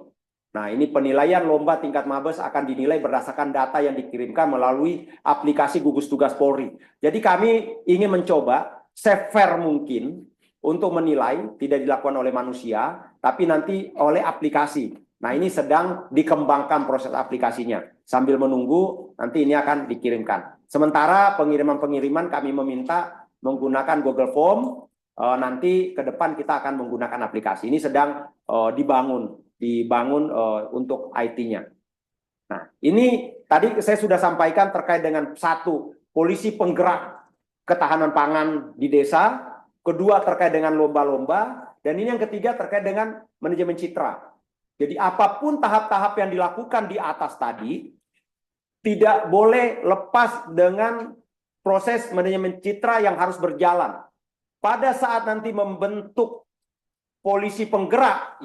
Nah, ini penilaian lomba tingkat Mabes akan dinilai berdasarkan data yang dikirimkan melalui aplikasi gugus tugas Polri. Jadi kami ingin mencoba se-fair mungkin untuk menilai, tidak dilakukan oleh manusia, tapi nanti oleh aplikasi. Nah, ini sedang dikembangkan proses aplikasinya. Sambil menunggu, nanti ini akan dikirimkan. Sementara pengiriman-pengiriman kami meminta menggunakan Google Form, nanti ke depan kita akan menggunakan aplikasi. Ini sedang dibangun untuk IT-nya. Nah, ini tadi saya sudah sampaikan terkait dengan 1, polisi penggerak ketahanan pangan di desa. Kedua, terkait dengan lomba-lomba. Dan ini yang ketiga, terkait dengan manajemen citra. Jadi apapun tahap-tahap yang dilakukan di atas tadi, tidak boleh lepas dengan proses manajemen citra yang harus berjalan. Pada saat nanti membentuk polisi penggerak,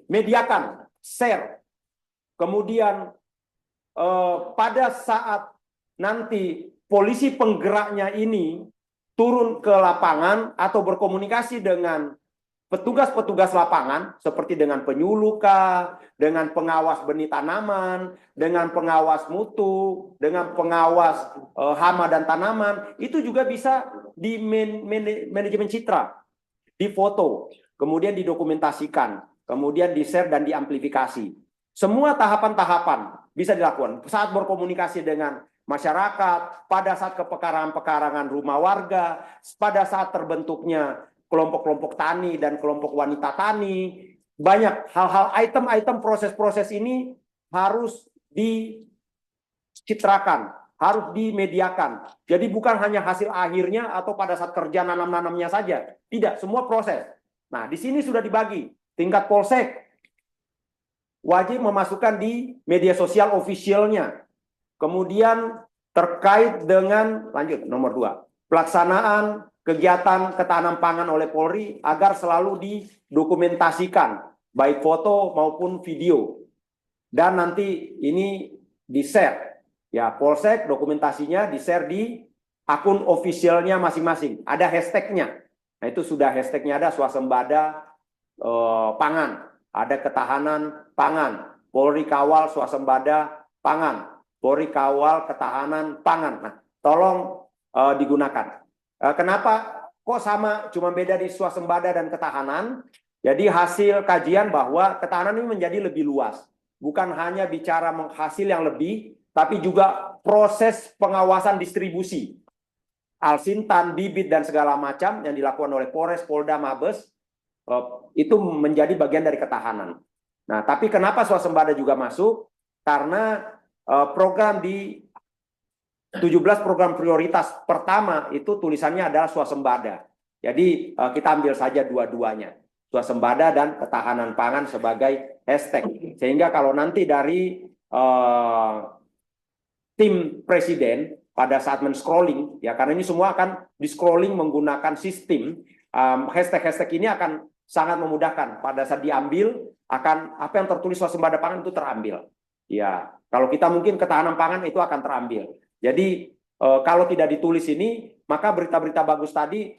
mediakan, share. Kemudian pada saat nanti polisi penggeraknya ini turun ke lapangan atau berkomunikasi dengan petugas-petugas lapangan seperti dengan penyuluka, dengan pengawas benih tanaman, dengan pengawas mutu, dengan pengawas hama dan tanaman, itu juga bisa di manajemen citra, difoto, kemudian didokumentasikan, kemudian di-share dan diamplifikasi. Semua tahapan-tahapan bisa dilakukan saat berkomunikasi dengan masyarakat, pada saat kepekarangan-pekarangan rumah warga, pada saat terbentuknya kelompok-kelompok tani dan kelompok wanita tani. Banyak hal-hal, item-item, proses-proses ini harus dicitrakan, harus dimediakan. Jadi bukan hanya hasil akhirnya atau pada saat kerja nanam-nanamnya saja. Tidak, semua proses. Nah, di sini sudah dibagi. Tingkat polsek wajib memasukkan di media sosial officialnya. Kemudian terkait dengan, lanjut nomor 2, pelaksanaan kegiatan ketahanan pangan oleh Polri agar selalu didokumentasikan, baik foto maupun video. Dan nanti ini di-share. Ya, Polsek dokumentasinya di-share di akun officialnya masing-masing. Ada hashtagnya. Nah, itu sudah hashtagnya ada, swasembada pangan. Ada ketahanan pangan. Polri kawal swasembada pangan. Polri kawal ketahanan pangan. Nah, tolong digunakan. Kenapa kok sama, cuma beda di swasembada dan ketahanan? Jadi hasil kajian bahwa ketahanan ini menjadi lebih luas. Bukan hanya bicara hasil yang lebih, tapi juga proses pengawasan distribusi. Alsintan, bibit, dan segala macam yang dilakukan oleh Polres, Polda, Mabes, itu menjadi bagian dari ketahanan. Nah, tapi kenapa swasembada juga masuk? Karena program di 17 program prioritas pertama itu tulisannya adalah swasembada. Jadi kita ambil saja dua-duanya, swasembada dan ketahanan pangan sebagai hashtag. Sehingga kalau nanti dari tim presiden pada saat men-scrolling, ya karena ini semua akan di-scrolling menggunakan sistem, hashtag-hashtag ini akan sangat memudahkan. Pada saat diambil, akan apa yang tertulis swasembada pangan itu terambil. Ya, kalau kita mungkin ketahanan pangan itu akan terambil. Jadi kalau tidak ditulis ini, maka berita-berita bagus tadi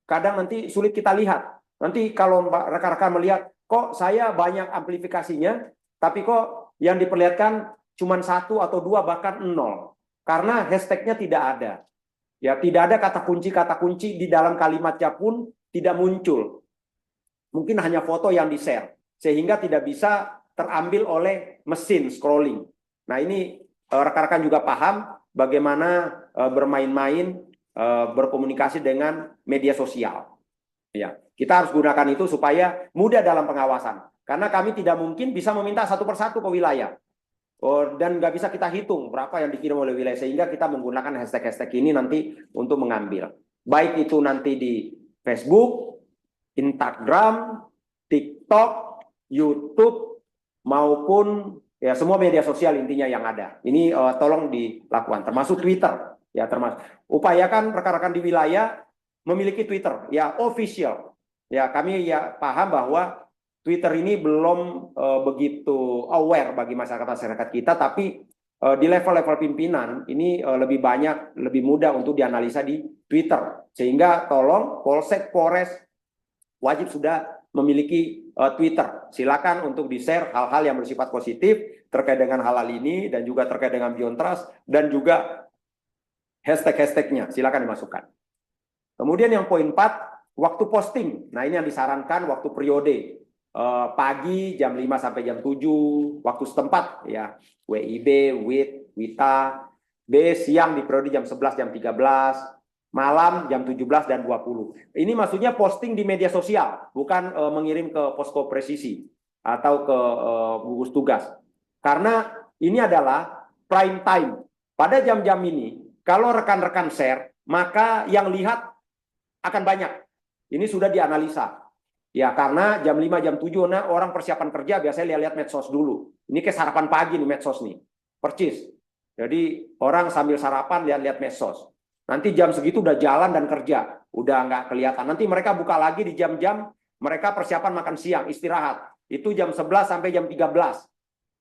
kadang nanti sulit kita lihat. Nanti kalau rekan-rekan melihat, kok saya banyak amplifikasinya, tapi kok yang diperlihatkan cuma 1 atau 2 bahkan 0. Karena hashtagnya tidak ada. Ya, tidak ada kata kunci di dalam kalimatnya pun tidak muncul. Mungkin hanya foto yang di-share, sehingga tidak bisa terambil oleh mesin scrolling. Nah, ini rekan-rekan juga paham bagaimana bermain-main, berkomunikasi dengan media sosial. Ya, kita harus gunakan itu supaya mudah dalam pengawasan. Karena kami tidak mungkin bisa meminta satu persatu ke wilayah. Dan nggak bisa kita hitung berapa yang dikirim oleh wilayah, sehingga kita menggunakan hashtag-hashtag ini nanti untuk mengambil. Baik itu nanti di Facebook, Instagram, TikTok, YouTube, maupun ya semua media sosial intinya yang ada. Ini tolong dilakukan, termasuk Twitter. Ya, termasuk. Upayakan rekan-rekan di wilayah memiliki Twitter, ya official. Ya, kami ya paham bahwa Twitter ini belum begitu aware bagi masyarakat kita, tapi di level-level pimpinan ini lebih banyak, lebih mudah untuk dianalisa di Twitter. Sehingga tolong Polsek, Polres wajib sudah memiliki Twitter. Silakan untuk di-share hal-hal yang bersifat positif terkait dengan hal-hal ini, dan juga terkait dengan Beyond Trust, dan juga hashtag-hashtagnya silakan dimasukkan. Kemudian yang poin 4, waktu posting. Nah, ini yang disarankan waktu periode. Pagi jam 5 sampai jam 7 waktu setempat ya, WIB, WIT, WITA. B siang di periode jam 11 jam 13, malam jam 17 dan 20. Ini maksudnya posting di media sosial, bukan mengirim ke posko presisi atau ke gugus tugas. Karena ini adalah prime time. Pada jam-jam ini kalau rekan-rekan share, maka yang lihat akan banyak. Ini sudah dianalisa. Ya, karena jam 5, jam 7, nah orang persiapan kerja biasanya lihat medsos dulu. Ini kayak sarapan pagi nih medsos nih. Percis. Jadi orang sambil sarapan lihat-lihat medsos. Nanti jam segitu udah jalan dan kerja. Udah nggak kelihatan. Nanti mereka buka lagi di jam-jam mereka persiapan makan siang, istirahat. Itu jam 11 sampai jam 13.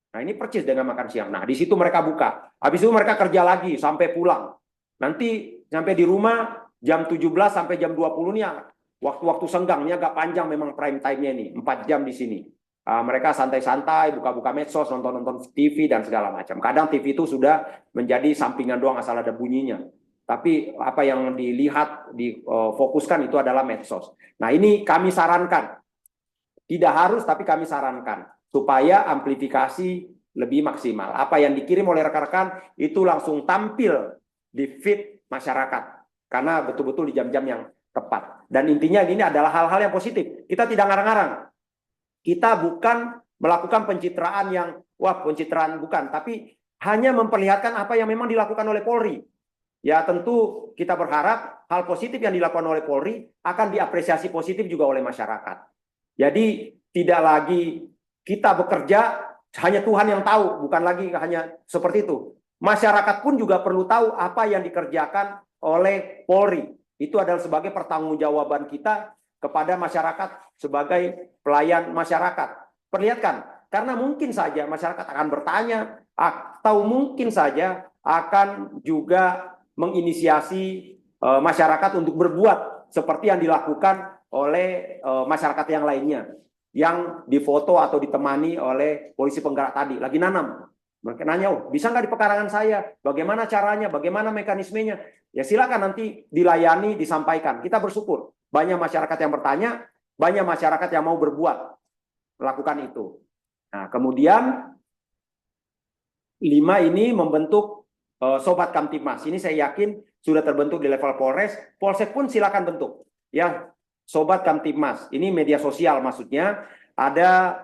Nah, ini percis dengan makan siang. Nah, di situ mereka buka. Habis itu mereka kerja lagi sampai pulang. Nanti sampai di rumah jam 17 sampai jam 20 nih waktu-waktu senggangnya agak panjang, memang prime time-nya nih, 4 jam di sini. Mereka santai-santai, buka-buka medsos, nonton-nonton TV, dan segala macam. Kadang TV itu sudah menjadi sampingan doang asal ada bunyinya. Tapi apa yang dilihat, difokuskan itu adalah medsos. Nah, ini kami sarankan. Tidak harus, tapi kami sarankan. Supaya amplifikasi lebih maksimal. Apa yang dikirim oleh rekan-rekan itu langsung tampil di feed masyarakat. Karena betul-betul di jam-jam yang tepat. Dan intinya ini adalah hal-hal yang positif. Kita tidak ngarang-ngarang. Kita bukan melakukan pencitraan yang, wah pencitraan bukan. Tapi hanya memperlihatkan apa yang memang dilakukan oleh Polri. Ya tentu kita berharap hal positif yang dilakukan oleh Polri akan diapresiasi positif juga oleh masyarakat. Jadi tidak lagi kita bekerja, hanya Tuhan yang tahu. Bukan lagi hanya seperti itu. Masyarakat pun juga perlu tahu apa yang dikerjakan oleh Polri. Itu adalah sebagai pertanggungjawaban kita kepada masyarakat sebagai pelayan masyarakat. Perlihatkan, karena mungkin saja masyarakat akan bertanya, atau mungkin saja akan juga menginisiasi masyarakat untuk berbuat seperti yang dilakukan oleh masyarakat yang lainnya, yang difoto atau ditemani oleh polisi penggerak tadi, lagi nanam. Mereka nanya, oh, bisa nggak di pekarangan saya? Bagaimana caranya? Bagaimana mekanismenya? Ya silakan nanti dilayani, disampaikan. Kita bersyukur. Banyak masyarakat yang bertanya, banyak masyarakat yang mau berbuat, melakukan itu. Nah, kemudian 5 ini membentuk Sobat Kamtibmas. Ini saya yakin sudah terbentuk di level Polres. Polsek pun silakan bentuk. Ya, Sobat Kamtibmas. Ini media sosial maksudnya. Ada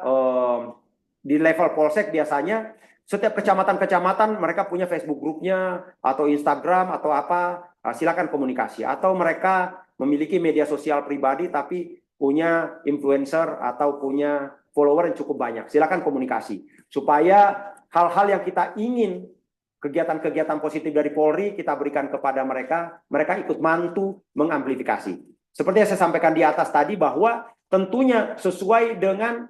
di level Polsek biasanya setiap kecamatan-kecamatan mereka punya Facebook grupnya atau Instagram atau apa, silakan komunikasi. Atau mereka memiliki media sosial pribadi tapi punya influencer atau punya follower yang cukup banyak. Silakan komunikasi supaya hal-hal yang kita ingin, kegiatan-kegiatan positif dari Polri kita berikan kepada mereka, mereka ikut bantu mengamplifikasi. Seperti yang saya sampaikan di atas tadi bahwa tentunya sesuai dengan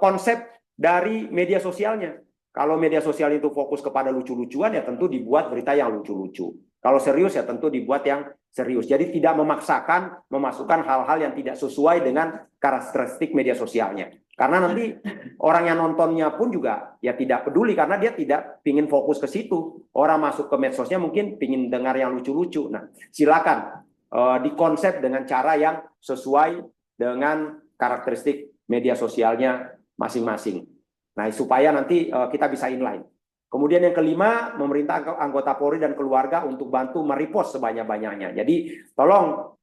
konsep dari media sosialnya. Kalau media sosial itu fokus kepada lucu-lucuan, ya tentu dibuat berita yang lucu-lucu. Kalau serius, ya tentu dibuat yang serius. Jadi tidak memaksakan memasukkan hal-hal yang tidak sesuai dengan karakteristik media sosialnya. Karena nanti orang yang nontonnya pun juga ya tidak peduli karena dia tidak ingin fokus ke situ. Orang masuk ke medsosnya mungkin ingin dengar yang lucu-lucu. Nah, silakan dikonsep dengan cara yang sesuai dengan karakteristik media sosialnya masing-masing. Nah, supaya nanti kita bisa inline. Kemudian yang kelima, memerintah anggota Polri dan keluarga untuk bantu merepost sebanyak-banyaknya. Jadi, tolong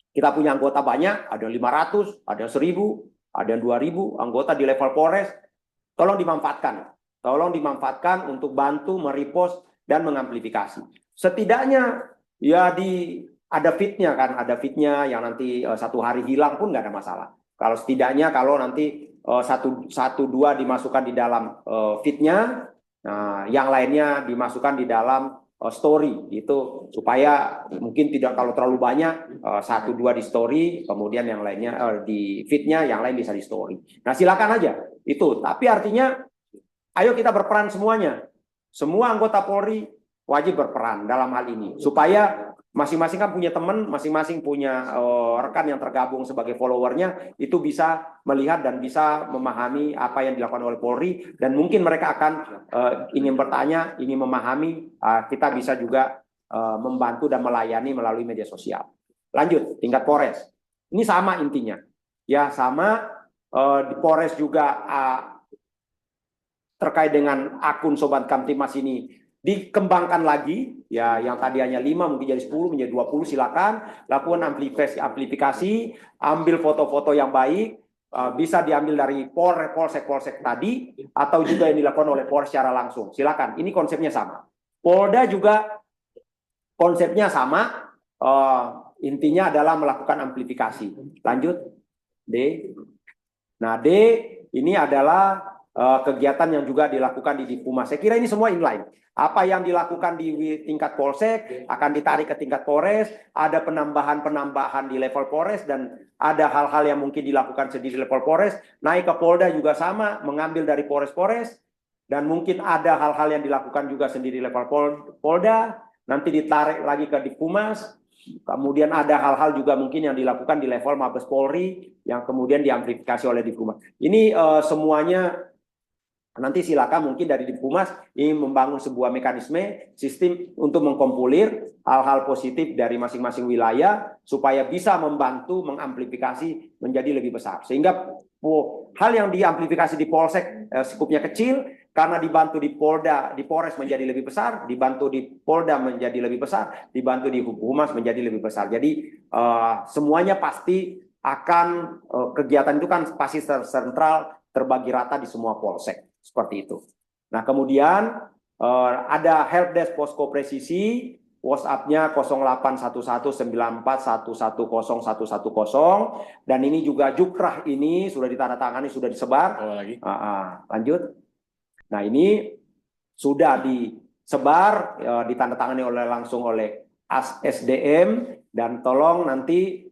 kita punya anggota banyak, ada 500, ada 1000, ada 2000 anggota di level Polres, tolong dimanfaatkan. Tolong dimanfaatkan untuk bantu merepost dan mengamplifikasi. Setidaknya ya ada feed-nya kan, ada feed-nya yang nanti satu hari hilang pun nggak ada masalah. Kalau setidaknya kalau nanti satu dua dimasukkan di dalam feed-nya, nah, yang lainnya dimasukkan di dalam story gitu supaya mungkin tidak kalau terlalu banyak satu dua di story, kemudian yang lainnya di feed-nya, yang lain bisa di story. Nah, silakan aja itu. Tapi artinya ayo kita berperan semuanya. Semua anggota Polri wajib berperan dalam hal ini supaya masing-masing kan punya teman, masing-masing punya rekan yang tergabung sebagai followernya, itu bisa melihat dan bisa memahami apa yang dilakukan oleh Polri, dan mungkin mereka akan ingin bertanya, ingin memahami, kita bisa juga membantu dan melayani melalui media sosial. Lanjut, tingkat Polres. Ini sama intinya. Ya, sama di Polres juga terkait dengan akun Sobat Kamtimas ini dikembangkan lagi, ya yang tadi hanya 5 mungkin jadi 10, menjadi 20, silakan lakukan amplifikasi, ambil foto-foto yang baik, bisa diambil dari polsek tadi, atau juga yang dilakukan oleh Polres secara langsung, silakan, ini konsepnya sama. Polda juga konsepnya sama, intinya adalah melakukan amplifikasi. Lanjut, D. Nah, D ini adalah kegiatan yang juga dilakukan di Dipumas. Saya kira ini semua inline. Apa yang dilakukan di tingkat Polsek akan ditarik ke tingkat Polres, ada penambahan-penambahan di level Polres, dan ada hal-hal yang mungkin dilakukan sendiri di level Polres, naik ke Polda juga sama, mengambil dari Polres, dan mungkin ada hal-hal yang dilakukan juga sendiri di level Polda, nanti ditarik lagi ke Dipumas, kemudian ada hal-hal juga mungkin yang dilakukan di level Mabes Polri, yang kemudian diamplifikasi oleh Dipumas. Ini semuanya nanti silakan mungkin dari Dipumas ini membangun sebuah mekanisme sistem untuk mengkompilir hal-hal positif dari masing-masing wilayah supaya bisa membantu mengamplifikasi menjadi lebih besar. Sehingga hal yang diamplifikasi di Polsek skupnya kecil, karena dibantu di Polda, di Polres menjadi lebih besar, dibantu di Polda menjadi lebih besar, dibantu di Humas menjadi lebih besar. Jadi semuanya pasti akan kegiatan itu kan pasti sentral, terbagi rata di semua Polsek. Seperti itu. Nah, kemudian ada helpdesk posko presisi, WhatsApp-nya 081194110110, dan ini juga Jukrah ini sudah ditandatangani, sudah disebar. Lanjut. Nah, ini sudah disebar, ditandatangani langsung oleh SDM, dan tolong nanti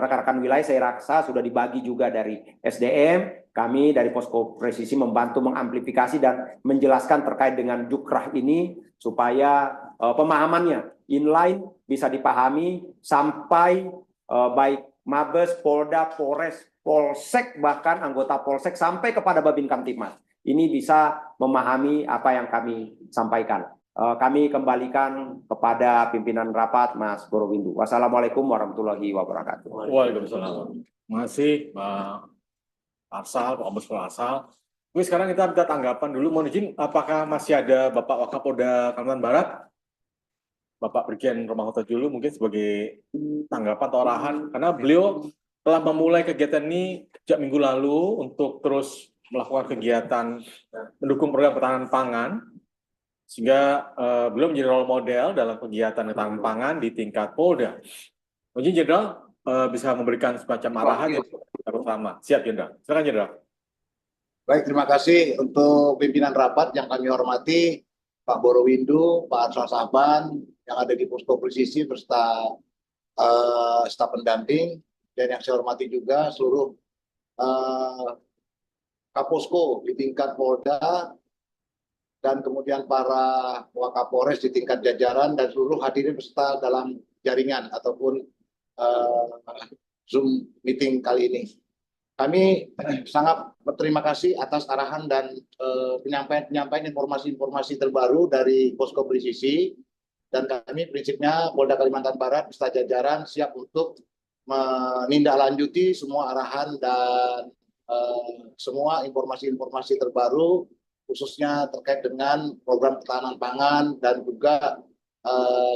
rekan-rekan wilayah saya rasa sudah dibagi juga dari SDM. Kami dari Posko Presisi membantu mengamplifikasi dan menjelaskan terkait dengan Jukrah ini supaya pemahamannya inline bisa dipahami sampai baik Mabes, Polda, Polres, Polsek, bahkan anggota Polsek sampai kepada Babin Kamtibmas. Ini bisa memahami apa yang kami sampaikan. Kami kembalikan kepada pimpinan rapat Mas Gorowindu. Wassalamualaikum warahmatullahi wabarakatuh. Waalaikumsalam. Masih Pak Arsal, Pak Ombus Arsal. Oke, sekarang kita minta tanggapan dulu. Mohon izin, apakah masih ada Bapak Wakapolda Kalimantan Barat? Bapak Brigjen Romahuta dulu mungkin sebagai tanggapan atau arahan. Karena beliau telah memulai kegiatan ini sejak minggu lalu untuk terus melakukan kegiatan mendukung program ketahanan pangan. Sehingga beliau menjadi role model dalam kegiatan ketahanan pangan di tingkat Polda. Mungkin Jenderal bisa memberikan semacam arahan yang terutama. Siap, Jenderal. Silakan, Jenderal. Baik, terima kasih untuk pimpinan rapat yang kami hormati, Pak Borowindu, Pak Arsal Saban, yang ada di Posko Presisi beserta staf pendamping, dan yang saya hormati juga seluruh eh, Kaposko di tingkat Polda, dan kemudian para Wakapolres di tingkat jajaran, dan seluruh hadirin beserta dalam jaringan ataupun eh, Zoom meeting kali ini. Kami sangat berterima kasih atas arahan dan penyampaian informasi-informasi terbaru dari Posko Presisi, dan kami prinsipnya Polda Kalimantan Barat beserta jajaran siap untuk menindaklanjuti semua arahan dan semua informasi-informasi terbaru, khususnya terkait dengan program ketahanan pangan dan juga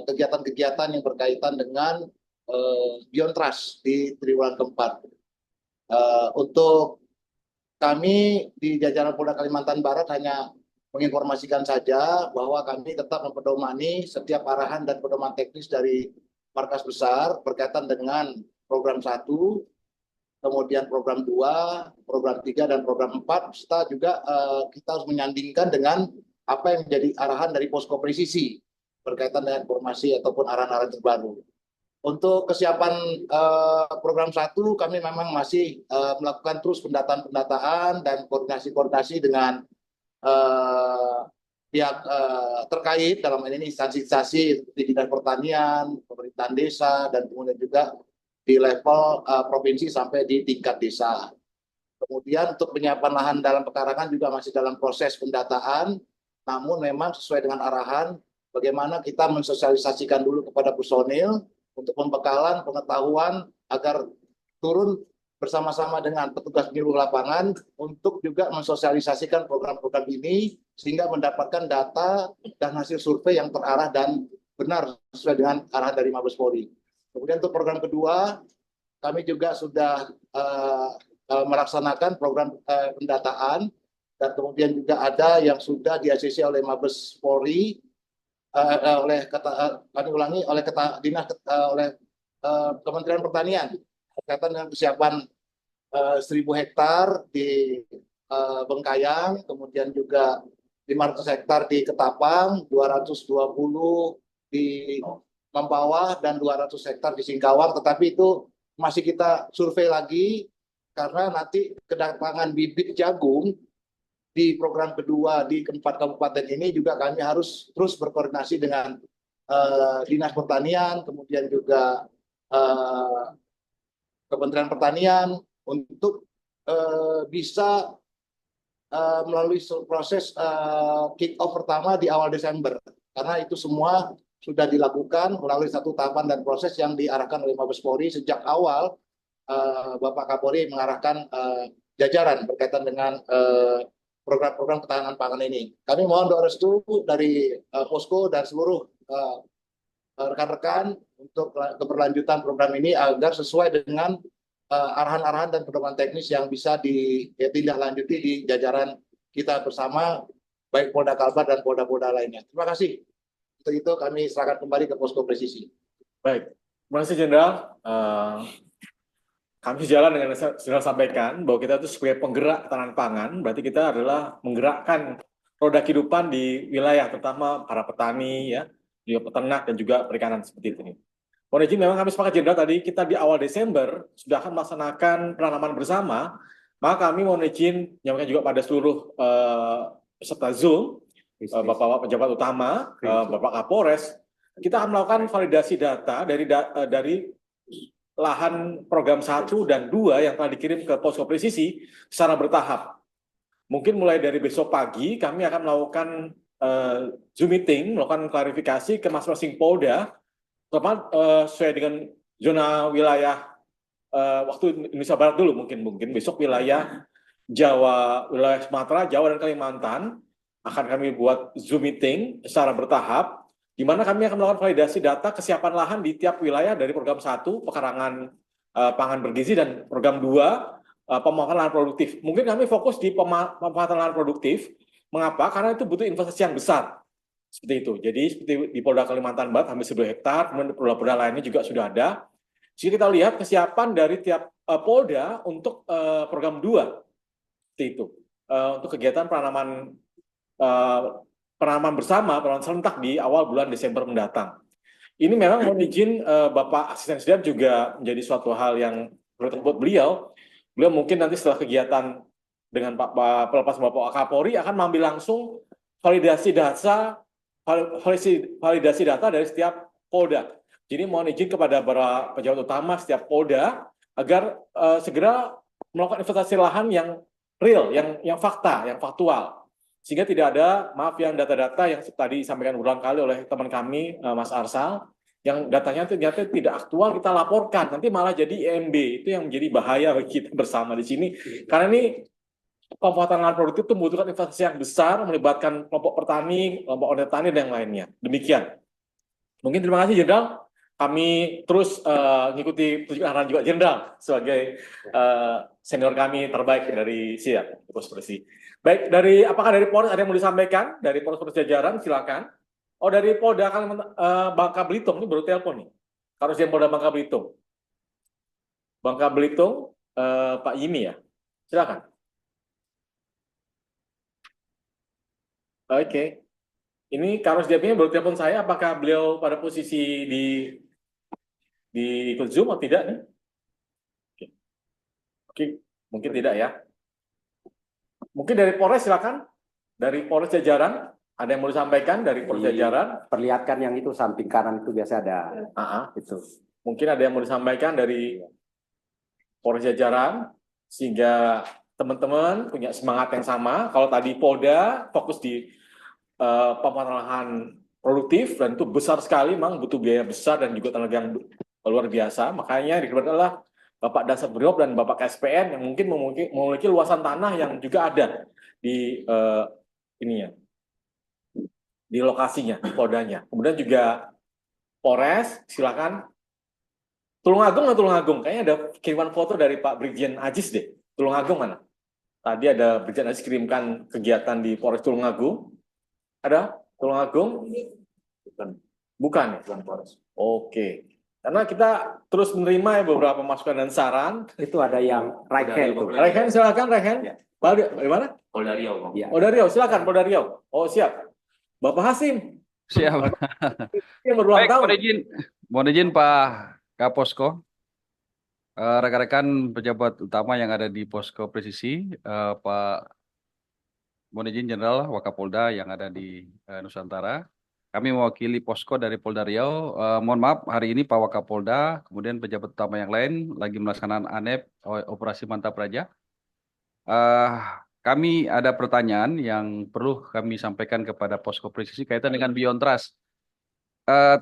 kegiatan-kegiatan yang berkaitan dengan Beyond Trust di triwulan keempat. Untuk kami di jajaran Polda Kalimantan Barat hanya menginformasikan saja bahwa kami tetap mempedomani setiap arahan dan pedoman teknis dari markas besar berkaitan dengan program 1, kemudian program 2, program 3, dan program 4, serta juga kita harus menyandingkan dengan apa yang menjadi arahan dari Posko Presisi berkaitan dengan informasi ataupun arahan-arahan terbaru. Untuk kesiapan program 1, kami memang masih melakukan terus pendataan dan koordinasi dengan pihak terkait, dalam hal ini instansi-instansi seperti Dinas Pertanian, pemerintahan desa, dan kemudian juga di level provinsi sampai di tingkat desa. Kemudian untuk penyiapan lahan dalam pekarangan juga masih dalam proses pendataan, namun memang sesuai dengan arahan bagaimana kita mensosialisasikan dulu kepada personil untuk pembekalan pengetahuan agar turun bersama-sama dengan petugas penyuluh lapangan untuk juga mensosialisasikan program-program ini sehingga mendapatkan data dan hasil survei yang terarah dan benar sesuai dengan arahan dari Mabes Polri. Kemudian untuk program kedua, kami juga sudah melaksanakan program pendataan, dan kemudian juga ada yang sudah di-ACC oleh Mabes Polri, oleh Kementerian Pertanian berkaitan dengan kesiapan 1.000 hektar di Bengkayang, kemudian juga 500 hektar di Ketapang, 220 di Mempawah, dan 200 hektar di Singkawang. Tetapi itu masih kita survei lagi karena nanti kedatangan bibit jagung di program kedua di keempat kabupaten ini juga kami harus terus berkoordinasi dengan Dinas Pertanian, kemudian juga Kementerian Pertanian untuk bisa melalui proses kick-off pertama di awal Desember. Karena itu semua sudah dilakukan melalui satu tahapan dan proses yang diarahkan oleh Mabes Polri sejak awal. Bapak Kapolri mengarahkan jajaran berkaitan dengan program-program ketahanan pangan ini. Kami mohon doa restu dari Posko dan seluruh rekan-rekan untuk keberlanjutan program ini agar sesuai dengan arahan-arahan dan pedoman teknis yang bisa ditindaklanjuti di jajaran kita bersama, baik Polda Kalbar dan Polda-Polda lainnya. Terima kasih. Untuk itu kami serahkan kembali ke Posko Presisi. Baik, terima kasih Jenderal. Kami sejalan dengan yang sudah sampaikan bahwa kita itu sebagai penggerak ketahanan pangan, berarti kita adalah menggerakkan roda kehidupan di wilayah, terutama para petani, ya, juga peternak dan juga perikanan seperti ini. Mohon izin, memang kami sepakat Jenderal tadi kita di awal Desember sudah akan melaksanakan penanaman bersama, maka kami mohon izin menyampaikan juga pada seluruh peserta Zoom, Bapak-Bapak pejabat utama, Bapak Kapolres, kita akan melakukan validasi data dari lahan program 1 dan 2 yang telah dikirim ke Posko Presisi secara bertahap. Mungkin mulai dari besok pagi kami akan melakukan Zoom meeting, melakukan klarifikasi ke masing-masing Polda, terutama sesuai dengan zona wilayah waktu Indonesia Barat dulu, mungkin besok wilayah Jawa, wilayah Sumatera, Jawa dan Kalimantan akan kami buat Zoom meeting secara bertahap, di mana kami akan melakukan validasi data kesiapan lahan di tiap wilayah dari program 1, pekarangan pangan bergizi, dan program 2, pemanfaatan lahan produktif. Mungkin kami fokus di pemanfaatan lahan produktif. Mengapa? Karena itu butuh investasi yang besar. Seperti itu. Jadi seperti di Polda Kalimantan Barat hampir 10 hektar, kemudian Polda lainnya juga sudah ada. Jadi kita lihat kesiapan dari tiap Polda untuk program 2. Seperti itu. untuk kegiatan eh, penanaman bersama, penanaman serentak di awal bulan Desember mendatang. Ini memang mohon izin Bapak Asisten Sdm juga menjadi suatu hal yang prioritas buat beliau. Beliau mungkin nanti setelah kegiatan dengan pelepasan Bapak Kapolri akan mengambil langsung validasi data dari setiap Polda. Jadi mohon izin kepada para pejabat utama setiap Polda agar segera melakukan investasi lahan yang real, yang fakta, yang faktual. Sehingga tidak ada, maaf yang data-data yang tadi disampaikan berulang kali oleh teman kami, Mas Arsal, yang datanya ternyata tidak aktual kita laporkan, nanti malah jadi IMB. Itu yang menjadi bahaya bagi kita bersama di sini. Karena ini pemanfaatan lahan produktif itu membutuhkan investasi yang besar, melibatkan kelompok petani, kelompok owner tani, dan yang lainnya. Demikian. Mungkin terima kasih Jenderal. Kami terus mengikuti tunjukan arahan juga Jenderal sebagai senior kami terbaik dari siap, Polisi. Baik, apakah dari Polres ada yang mau disampaikan? Dari Polres jajaran, silakan. Oh, dari Polda Bangka Belitung, ini baru telepon nih. Harus yang Polda Bangka Belitung. Bangka Belitung, Pak Yimi ya. Silakan. Oke. Ini Karus Diapinya baru telepon saya, apakah beliau pada posisi di ikut Zoom atau tidak nih? Oke, mungkin tidak ya. Mungkin dari Polres silakan. Dari Polres jajaran, ada yang mau disampaikan dari Polres jajaran? Perlihatkan yang itu samping kanan itu biasa ada. Itu. Mungkin ada yang mau disampaikan dari Polres jajaran, sehingga teman-teman punya semangat yang sama. Kalau tadi Polda fokus di pemanfaatan lahan produktif, dan itu besar sekali, memang butuh biaya besar dan juga tenaga yang luar biasa. Makanya dilibatkan adalah Bapak Dasar Brimob dan Bapak KSPN yang mungkin memiliki luasan tanah yang juga ada di ininya, di lokasinya, di Poldanya. Kemudian juga Polres, silakan. Tulungagung atau Tulungagung? Kayaknya ada kiriman foto dari Pak Brigjen Ajis deh. Tulungagung mana? Tadi ada Brigjen Ajis kirimkan kegiatan di Polres Tulungagung. Ada Tulungagung? Bukan ya? Oke. Karena kita terus menerima beberapa masukan dan saran. Itu ada yang right hand tuh. Right hand, silakan right hand. Ya. Bagaimana? Polda Riau. Ya. Polda Riau, silakan Polda Riau. Oh, siap. Bapak Hasim. Siap. Yang berulang Baik, tahun. mohon izin Pak Kaposko, rekan-rekan pejabat utama yang ada di Posko Presisi, Pak, mohon izin Jenderal Wakapolda yang ada di Nusantara. Kami mewakili Posko dari Polda Riau. Mohon maaf, hari ini Pak Wakapolda, kemudian pejabat utama yang lain lagi melaksanakan ANEP, Operasi Mantap Raja. Kami ada pertanyaan yang perlu kami sampaikan kepada Posko Presisi kaitan dengan Beyond Trust.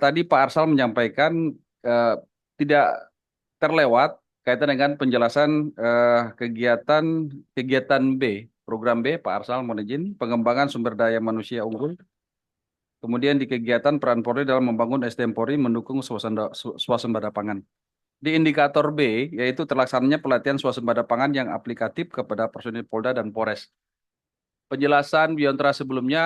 Tadi Pak Arsal menyampaikan tidak terlewat kaitan dengan penjelasan kegiatan B, program B, Pak Arsal mohon izin, pengembangan sumber daya manusia unggul. Kemudian di kegiatan peran Polri dalam membangun SDM Polri mendukung swasembada pangan. Di indikator B, yaitu terlaksananya pelatihan swasembada pangan yang aplikatif kepada personil Polda dan Polres. Penjelasan Beyond Trust sebelumnya,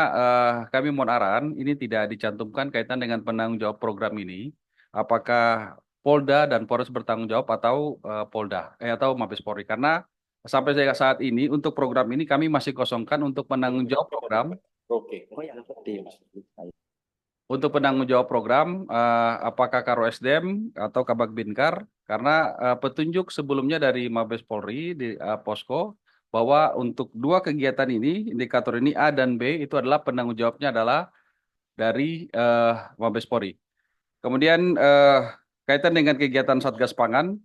kami mohon arahan, ini tidak dicantumkan kaitan dengan penanggung jawab program ini. Apakah Polda dan Polres bertanggung jawab atau Polda atau Mabes Polri? Karena sampai saat ini untuk program ini kami masih kosongkan untuk penanggung jawab program. Oke. Oh ya, seperti Untuk penanggung jawab program, apakah Karo SDM atau Kabag Binkar? Karena petunjuk sebelumnya dari Mabes Polri di Posko bahwa untuk dua kegiatan ini, indikator ini A dan B itu adalah penanggung jawabnya adalah dari Mabes Polri. Kemudian kaitan dengan kegiatan Satgas Pangan,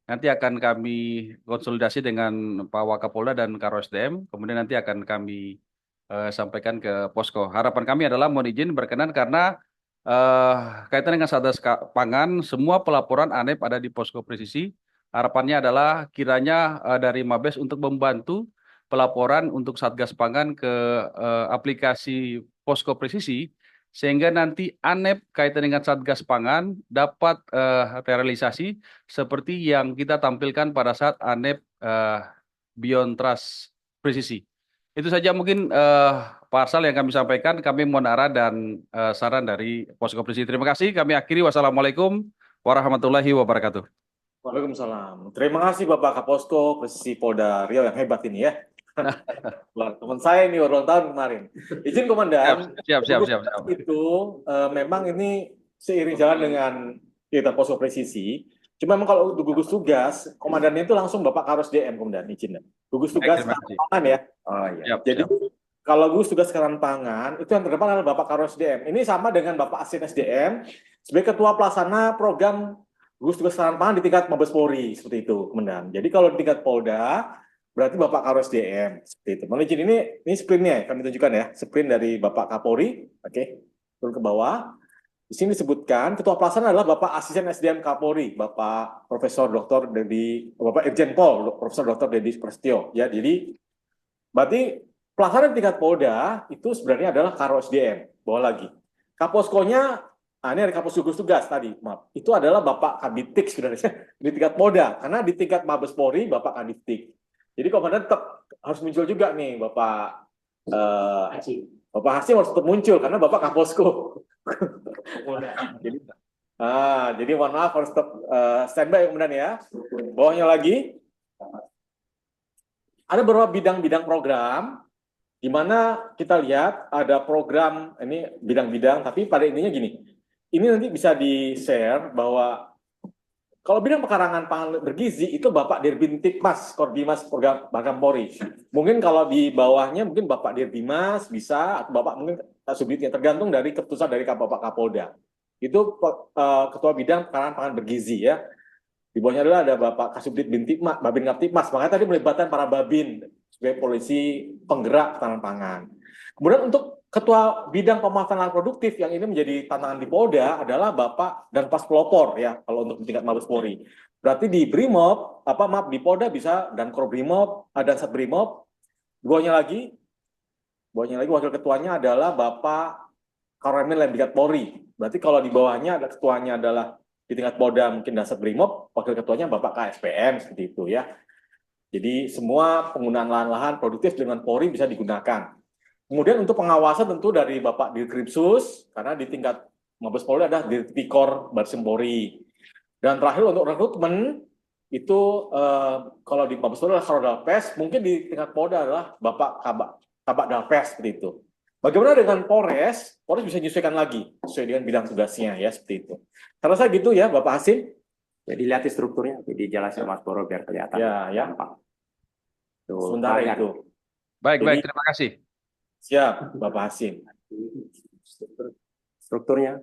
nanti akan kami konsolidasi dengan Pak Wakapolda dan Karo SDM, kemudian nanti akan kami sampaikan ke Posko. Harapan kami adalah mohon izin berkenan karena kaitan dengan Satgas Pangan, semua pelaporan ANEP ada di Posko Presisi. Harapannya adalah kiranya dari Mabes untuk membantu pelaporan untuk Satgas Pangan ke aplikasi Posko Presisi, sehingga nanti ANEP kaitan dengan Satgas Pangan dapat terrealisasi seperti yang kita tampilkan pada saat ANEP Beyond Trust Presisi. Itu saja mungkin Pak Arsal yang kami sampaikan. Kami mohon arah dan saran dari Posko Presisi. Terima kasih. Kami akhiri. Wassalamualaikum warahmatullahi wabarakatuh. Waalaikumsalam. Terima kasih Bapak Kaposko Presisi Polda Riau yang hebat ini ya. Wah, teman saya ini ulang tahun kemarin. Izin Komandan, Siap. itu memang ini seiring jalan dengan kita posko presisi. Cuma memang kalau untuk gugus tugas, komandannya itu langsung Bapak Karos DM, Komandan, izin. Gugus Baik, tugas terima kasih. pangan ya. Oh iya. Jadi kalau gugus tugas ketahanan pangan itu yang terdepan adalah Bapak Karos DM. Ini sama dengan Bapak Asin SDM sebagai ketua pelaksana program gugus tugas ketahanan pangan di tingkat Mabes Polri seperti itu, Komandan. Jadi kalau di tingkat Polda berarti Bapak Karos DM seperti itu. Mohon izin ini sprintnya kami tunjukkan ya, sprint dari Bapak Kapolri. Oke, turun ke bawah. Di sini disebutkan ketua pelaksana adalah Bapak Asisten SDM Kapolri, Bapak Profesor Dr. Dedi, Bapak Irjen Pol, Profesor Dr. Dedi Prasetyo. Ya, jadi berarti pelaksana di tingkat Polda itu sebenarnya adalah Karo SDM. Bawa lagi. Kaposkonya, ini ada Kapos gugus tugas tadi, maaf. Itu adalah Bapak Kadiptik sebenarnya di tingkat Polda, karena di tingkat Mabes Polri Bapak Kadiptik. Jadi komandan tetap harus muncul juga nih Bapak Bapak Hasim harus tetap muncul karena Bapak Kaposko. jadi mohon maaf harus tetap standby kemudian ya. Bawahnya lagi ada beberapa bidang-bidang program di mana kita lihat ada program ini bidang-bidang, tapi pada intinya gini. Ini nanti bisa di-share bahwa kalau bidang pekarangan pangan bergizi itu Bapak Dirbintikmas, Korbimas Program Polri. Mungkin kalau di bawahnya mungkin Bapak Dirbimas bisa, atau Bapak mungkin subditnya tergantung dari keputusan dari Bapak Kapolda. Itu Ketua Bidang Pekarangan Pangan Bergizi ya. Di bawahnya adalah ada Bapak Kasubdit Bintikmas, Babin Kaptipmas. Makanya tadi melibatkan para babin sebagai polisi penggerak ketahanan pangan. Kemudian untuk Ketua Bidang Pemanfaatan Produktif yang ini menjadi tantangan di Polda adalah Bapak dan Pas Pelopor ya kalau untuk tingkat Mabes Polri. Berarti di Brimob, di Polda bisa dan Korbrimob, dan Satbrimob. Bawahnya lagi wakil ketuanya adalah Bapak Karomen Lembikat Polri. Berarti kalau di bawahnya ada ketuanya adalah di tingkat Polda mungkin dan Satbrimob, wakil ketuanya Bapak KSPM seperti itu ya. Jadi semua penggunaan lahan-lahan produktif dengan Polri bisa digunakan. Kemudian untuk pengawasan tentu dari Bapak Dirkripsus, karena di tingkat Mabes Polri ada Dirtipikor Barsim Polri. Dan terakhir untuk rekrutmen, itu kalau di Mabes Polri adalah Karodalpes, mungkin di tingkat Polda adalah Bapak Kabak Dalpes, seperti itu. Bagaimana dengan Polres? Polres bisa menyesuaikan lagi, sesuai dengan bidang tugasnya, ya seperti itu. Karena saya gitu ya, Bapak Hasim. Jadi lihat strukturnya, dijelasin Mas Boro biar kelihatan. Ya. Sementara itu. Baik, terima kasih. Siap, Bapak Hasim. Strukturnya,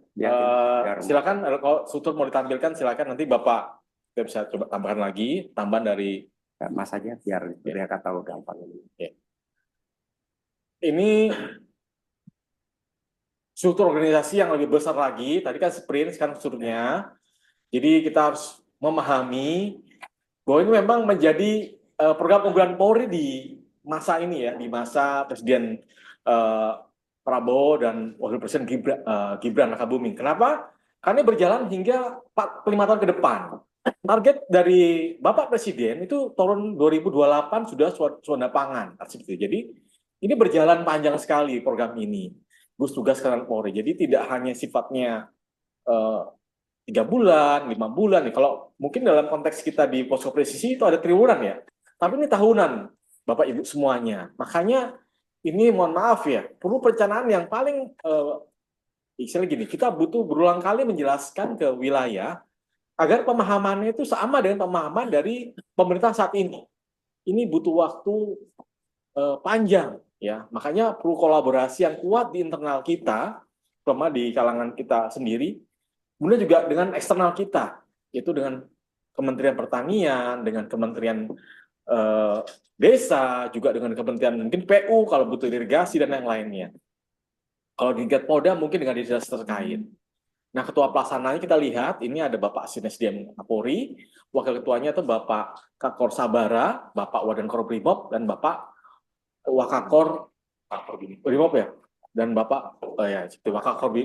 silakan kalau struktur mau ditampilkan, silakan nanti Bapak kita bisa coba tambahkan lagi, tambahan dari Mas aja biar mereka tahu gampang. Ini struktur organisasi yang lebih besar lagi. Tadi kan sprint, sekarang strukturnya. Jadi kita harus memahami bahwa ini memang menjadi program unggulan Polri di masa ini ya, di masa Presiden Prabowo dan Wakil Presiden Gibran Rakabuming. Kenapa? Karena berjalan hingga 5 tahun ke depan. Target dari Bapak Presiden itu tahun 2028 sudah swadaya pangan. Jadi ini berjalan panjang sekali program ini. Gugus tugas ketahanan Polri. Jadi tidak hanya sifatnya 3 bulan, 5 bulan. Kalau mungkin dalam konteks kita di posko presisi itu ada triwulan ya. Tapi ini tahunan, Bapak Ibu semuanya. Makanya ini mohon maaf ya, perlu perencanaan yang paling istilah gini, kita butuh berulang kali menjelaskan ke wilayah agar pemahamannya itu sama dengan pemahaman dari pemerintah saat ini. Ini butuh waktu panjang ya. Makanya perlu kolaborasi yang kuat di internal kita, terutama di kalangan kita sendiri, kemudian juga dengan eksternal kita, yaitu dengan Kementerian Pertanian, dengan Kementerian Desa, juga dengan Kementerian mungkin PU kalau butuh irigasi dan yang lainnya. Kalau di tingkat Polda mungkin dengan dinas terkait. Nah, ketua pelaksananya kita lihat ini ada Bapak Asisten SDM Kapolri, wakil ketuanya itu Bapak Kakor Sabara, Bapak Wadan Korbrimob, dan Bapak Wakakor Brimob ya, dan Bapak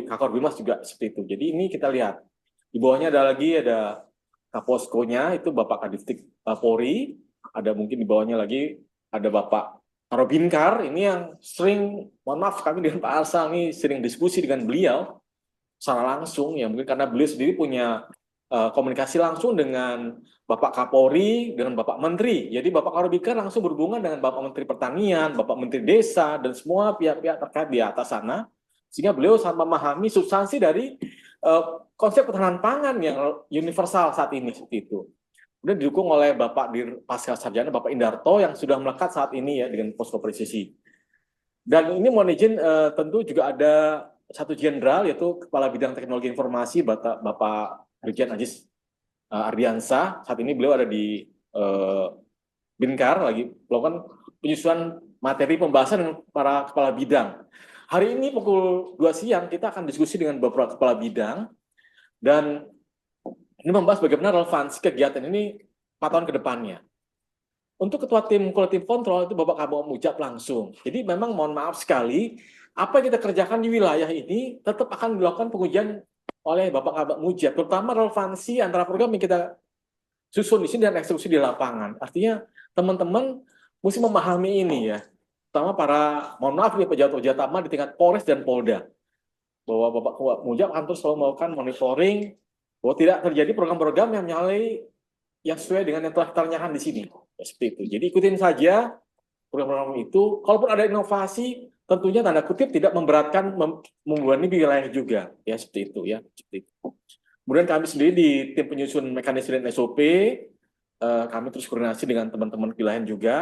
Kakor Bimas juga seperti itu. Jadi ini kita lihat di bawahnya ada Kaposkonya itu Bapak Kadiftik Polri, ada mungkin di bawahnya lagi ada Bapak Karobinkar, ini yang sering, mohon maaf kami dengan Pak Arsal ini sering diskusi dengan beliau secara langsung ya, mungkin karena beliau sendiri punya komunikasi langsung dengan Bapak Kapolri, dengan Bapak Menteri. Jadi Bapak Kabak langsung berhubungan dengan Bapak Menteri Pertanian, Bapak Menteri Desa, dan semua pihak-pihak terkait di atas sana, sehingga beliau sangat memahami substansi dari konsep ketahanan pangan yang universal saat ini seperti itu. Kemudian didukung oleh Bapak Pasca Sarjana, Bapak Indarto yang sudah melekat saat ini ya dengan posko presisi. Dan ini mohon izin tentu juga ada satu jenderal yaitu Kepala Bidang Teknologi Informasi Bapak Brigjen Ajis Ardiansah. Saat ini beliau ada di Binkar lagi melakukan penyusunan materi pembahasan dengan para kepala bidang. Hari ini pukul 2 siang kita akan diskusi dengan beberapa kepala bidang dan ini membahas bagaimana relevansi kegiatan ini 4 tahun ke depannya. Untuk ketua tim quality control itu Bapak Kabak Mujab langsung. Jadi memang mohon maaf sekali, apa yang kita kerjakan di wilayah ini tetap akan dilakukan pengujian oleh Bapak Kabak Mujab, terutama relevansi antara program yang kita susun di sini dan eksekusi di lapangan. Artinya teman-teman mesti memahami ini ya, terutama para, mohon maaf nih pejabat-pejabat utama di tingkat Polres dan Polda, bahwa Bapak Kabak Mujab akan terus selalu melakukan monitoring, bahwa tidak terjadi program-program yang menyalahi yang sesuai dengan yang telah kita tanyakan di sini. Ya, seperti itu. Jadi ikutin saja program-program itu. Kalaupun ada inovasi, tentunya tanda kutip tidak memberatkan, membebani wilayah juga. Ya seperti itu ya. Seperti itu. Kemudian kami sendiri di tim penyusun mekanisme dan SOP, kami terus koordinasi dengan teman-teman wilayah juga.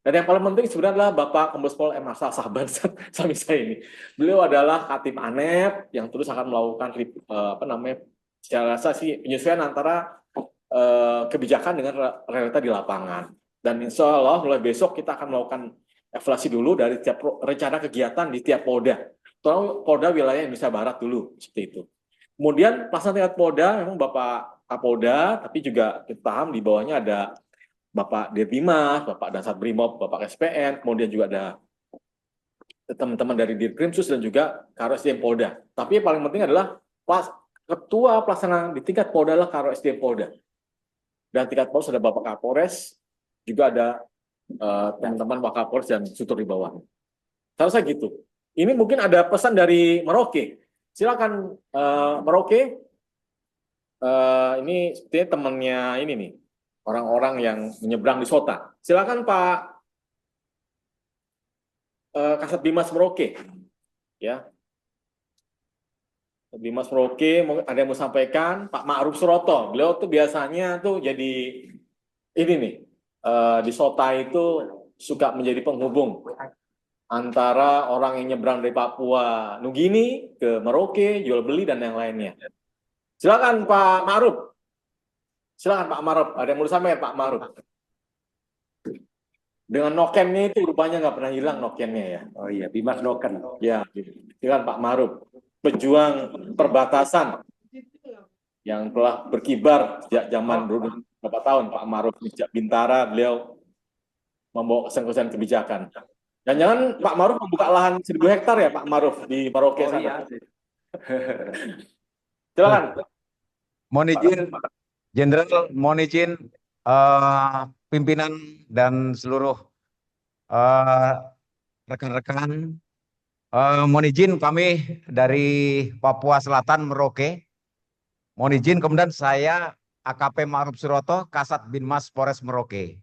Dan yang paling penting sebenarnya adalah Bapak Kombes Pol M. Arsal Saban sami saya ini. Beliau adalah Katip ANEP yang terus akan melakukan secara rasa sih penyesuaian antara kebijakan dengan realita di lapangan. Dan insya Allah mulai besok kita akan melakukan evaluasi dulu dari tiap rencana kegiatan di tiap Polda. Polda wilayah Indonesia Barat dulu, seperti itu. Kemudian pelaksanaan tingkat Polda, memang Bapak Kapolda, tapi juga kita paham di bawahnya ada Bapak Dirbimas, Bapak Dansat Brimob, Bapak SPN, kemudian juga ada teman-teman dari Dirkrimsus dan juga Karo SDM Polda. Tapi yang paling penting adalah ketua pelaksana di tingkat Polda adalah Karo SDM Polda. Dan tingkat Polres ada Bapak Kapolres, juga ada teman-teman Wakapolres dan struktur di bawah. Saya rasa gitu. Ini mungkin ada pesan dari Merauke. Silakan Merauke. Ini sepertinya temannya ini nih, orang-orang yang menyeberang di Sota. Silakan Pak Kasat Bimas Merauke. Ya. Bimas Merauke, ada yang mau sampaikan, Pak Ma'ruf Suroto. Beliau tuh biasanya tuh jadi ini nih, di Sota itu suka menjadi penghubung antara orang yang nyebrang dari Papua Nugini ke Merauke, jual beli dan yang lainnya. Silakan Pak Ma'ruf. Silakan Pak Ma'ruf. Ada yang mau disampaikan Pak Ma'ruf? Dengan nokennya itu rupanya nggak pernah hilang nokennya ya. Oh iya, Bimas Noken. Ya, silakan Pak Ma'ruf. Pejuang perbatasan yang telah berkibar sejak zaman dulu berapa tahun Pak Ma'ruf sejak Bintara beliau membawa kesan-kesan kebijakan. Dan jangan Pak Ma'ruf membuka lahan 1.000 hektar ya Pak Ma'ruf di Merauke sana. Iya. Silakan. Mohon izin, Jenderal, mohon izin pimpinan dan seluruh rekan-rekan. Mohon izin kami dari Papua Selatan Merauke. Mohon izin kemudian saya AKP Ma'ruf Suroto, Kasat Binmas Polres Merauke.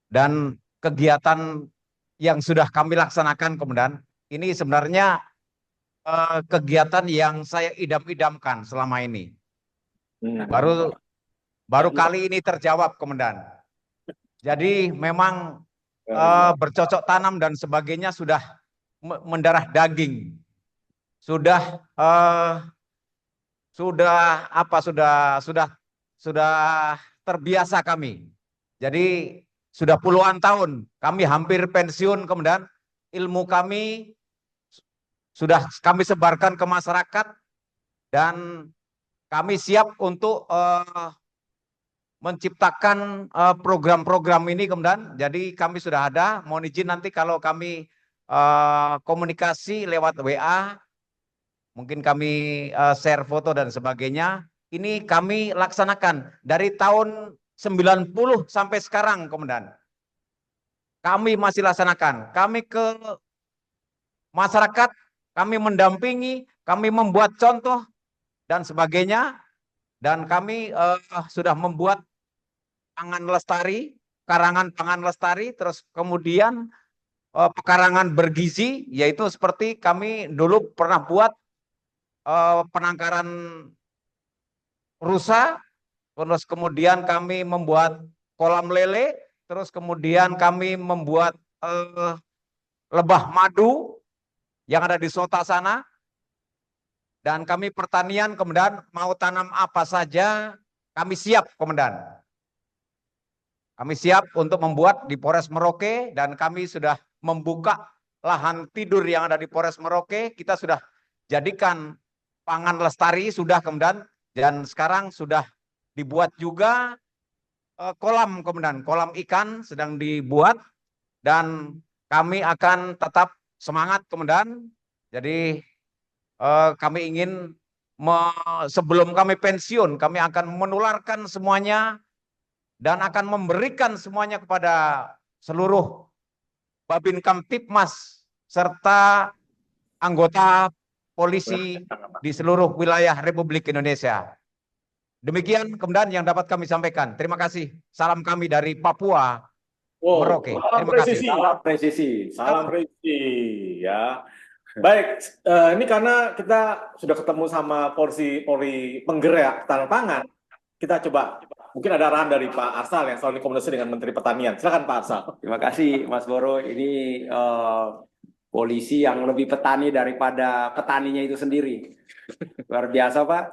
Dan kegiatan yang sudah kami laksanakan kemudian ini sebenarnya kegiatan yang saya idam-idamkan selama ini. Baru kali ini terjawab kemudian. Jadi memang bercocok tanam dan sebagainya sudah mendarah daging, sudah terbiasa kami. Jadi sudah puluhan tahun kami hampir pensiun, kemudian ilmu kami sudah kami sebarkan ke masyarakat dan kami siap untuk menciptakan program-program ini kemudian. Jadi kami sudah ada. Mohon izin nanti kalau kami komunikasi lewat WA, mungkin kami share foto dan sebagainya. Ini kami laksanakan dari tahun 90 sampai sekarang kemudian. Kami masih laksanakan. Kami ke masyarakat, kami mendampingi, kami membuat contoh dan sebagainya. dan kami sudah membuat pangan lestari, karangan pangan lestari, terus kemudian pekarangan bergizi, yaitu seperti kami dulu pernah buat penangkaran rusa, terus kemudian kami membuat kolam lele, terus kemudian kami membuat lebah madu yang ada di Sota sana, dan kami pertanian, Komandan, mau tanam apa saja, kami siap, Komandan. Kami siap untuk membuat di Polres Merauke, dan kami sudah membuka lahan tidur yang ada di Polres Merauke. Kita sudah jadikan pangan lestari, sudah, Komandan, dan sekarang sudah dibuat juga kolam, Komandan, kolam ikan sedang dibuat, dan kami akan tetap semangat, Komandan. Jadi kami ingin sebelum kami pensiun, kami akan menularkan semuanya dan akan memberikan semuanya kepada seluruh Babin Kamtipmas serta anggota polisi di seluruh wilayah Republik Indonesia. Demikian kemudian yang dapat kami sampaikan. Terima kasih. Salam kami dari Papua, Merauke. Terima kasih. Salam presisi. Salam presisi ya. Baik, ini karena kita sudah ketemu sama Polri penggerak ketahanan pangan, kita coba mungkin ada arahan dari Pak Arsal yang selalu komunikasi dengan Menteri Pertanian. Silakan Pak Arsal. Terima kasih Mas Boro. Ini polisi yang lebih petani daripada petaninya itu sendiri. Luar biasa Pak.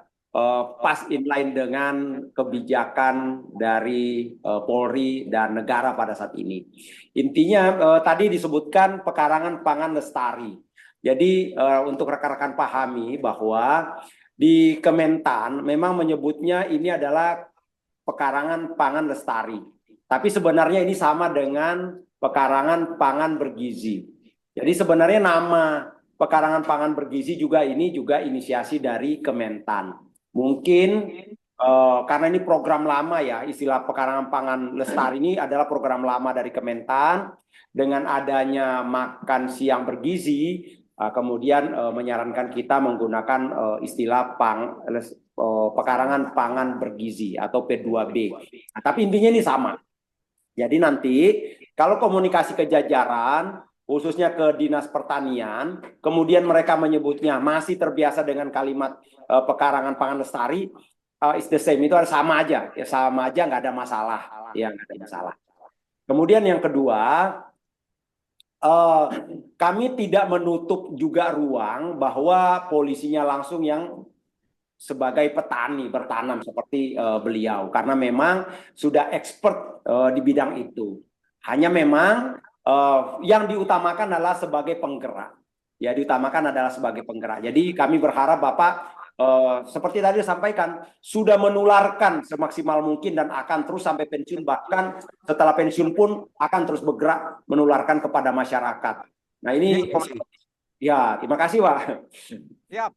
Pas inline dengan kebijakan dari Polri dan negara pada saat ini. Intinya tadi disebutkan pekarangan pangan lestari. Jadi untuk rekan-rekan pahami bahwa di Kementan memang menyebutnya ini adalah pekarangan pangan lestari. Tapi sebenarnya ini sama dengan pekarangan pangan bergizi. Jadi sebenarnya nama pekarangan pangan bergizi juga inisiasi dari Kementan. Mungkin karena ini program lama ya, istilah pekarangan pangan lestari ini adalah program lama dari Kementan. Dengan adanya makan siang bergizi, kemudian menyarankan kita menggunakan istilah pekarangan pangan bergizi atau P2B. Nah, tapi intinya ini sama. Jadi nanti kalau komunikasi ke jajaran, khususnya ke Dinas Pertanian, kemudian mereka menyebutnya masih terbiasa dengan kalimat pekarangan pangan lestari, it's the same, itu sama aja, ya sama aja, nggak ada masalah, ya nggak ada masalah. Kemudian yang kedua, kami tidak menutup juga ruang bahwa polisinya langsung yang sebagai petani bertanam seperti beliau, karena memang sudah expert di bidang itu. Hanya memang yang diutamakan adalah sebagai penggerak. Ya, diutamakan adalah sebagai penggerak. Jadi kami berharap Bapak seperti tadi disampaikan sudah menularkan semaksimal mungkin dan akan terus sampai pensiun, bahkan setelah pensiun pun akan terus bergerak menularkan kepada masyarakat. Nah ini ya, terima kasih Pak. Siap.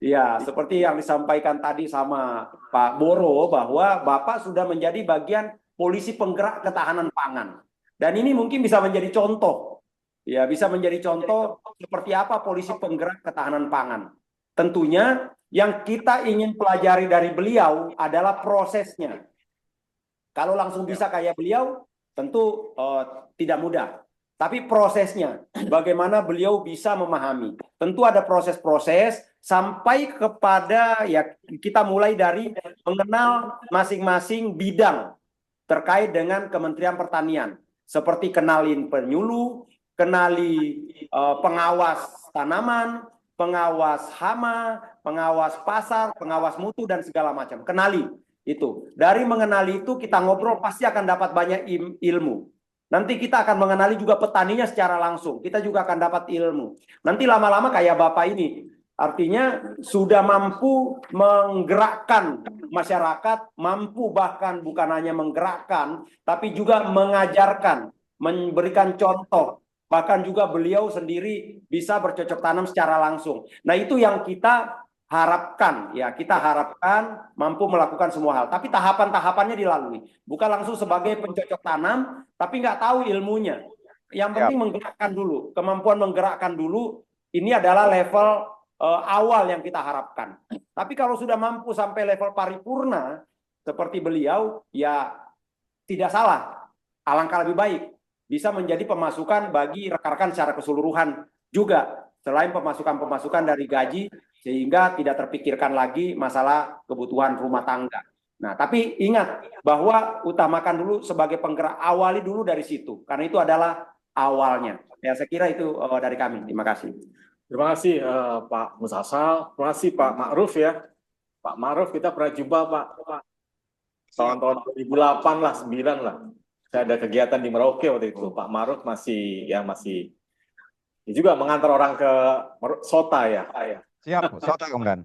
Ya, seperti yang disampaikan tadi sama Pak Boro bahwa Bapak sudah menjadi bagian polisi penggerak ketahanan pangan. Dan ini mungkin bisa menjadi contoh. Ya, bisa menjadi contoh seperti apa polisi penggerak ketahanan pangan. Tentunya yang kita ingin pelajari dari beliau adalah prosesnya. Kalau langsung bisa kayak beliau, tentu tidak mudah. Tapi prosesnya, bagaimana beliau bisa memahami. Tentu ada proses-proses sampai kepada ya kita mulai dari mengenal masing-masing bidang terkait dengan Kementerian Pertanian. Seperti kenalin penyuluh, kenali pengawas tanaman, pengawas hama, pengawas pasar, pengawas mutu, dan segala macam. Kenali itu. Dari mengenali itu kita ngobrol pasti akan dapat banyak ilmu. Nanti kita akan mengenali juga petaninya secara langsung. Kita juga akan dapat ilmu. Nanti lama-lama kayak Bapak ini. Artinya sudah mampu menggerakkan masyarakat, mampu bahkan bukan hanya menggerakkan, tapi juga mengajarkan, memberikan contoh. Bahkan juga beliau sendiri bisa bercocok tanam secara langsung. Nah itu yang kita harapkan, ya kita harapkan mampu melakukan semua hal. Tapi tahapan-tahapannya dilalui. Bukan langsung sebagai pencocok tanam, tapi nggak tahu ilmunya. Yang penting menggerakkan dulu, kemampuan menggerakkan dulu. Ini adalah level awal yang kita harapkan. Tapi kalau sudah mampu sampai level paripurna seperti beliau, ya tidak salah. Alangkah lebih baik bisa menjadi pemasukan bagi rekan-rekan secara keseluruhan juga, selain pemasukan-pemasukan dari gaji, sehingga tidak terpikirkan lagi masalah kebutuhan rumah tangga. Nah, tapi ingat bahwa utamakan dulu sebagai penggerak, awali dulu dari situ, karena itu adalah awalnya. Ya, saya kira itu dari kami. Terima kasih. Terima kasih Pak Musasal, terima kasih Pak Ma'ruf ya. Pak Ma'ruf kita pernah jumpa Pak tahun-tahun 2008 lah, 9 lah. Saya ada kegiatan di Merauke waktu itu. Pak Ma'ruf masih ya juga mengantar orang ke Sota ya. Siap, Sota Komandan.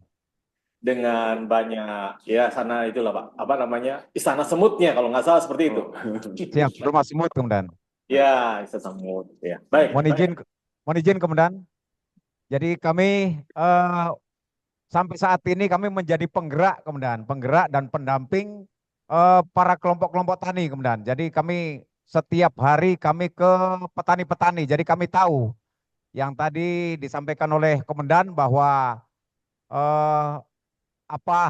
Dengan banyak ya sana itulah Pak, apa namanya, Istana Semutnya kalau nggak salah seperti itu. Siap, Rumah Semut Komandan. Ya, Istana Semut ya. Baik. Mohon izin Komandan. Jadi kami sampai saat ini kami menjadi penggerak Komandan, penggerak dan pendamping para kelompok-kelompok tani Komandan. Jadi kami setiap hari kami ke petani-petani. Jadi kami tahu yang tadi disampaikan oleh Komandan bahwa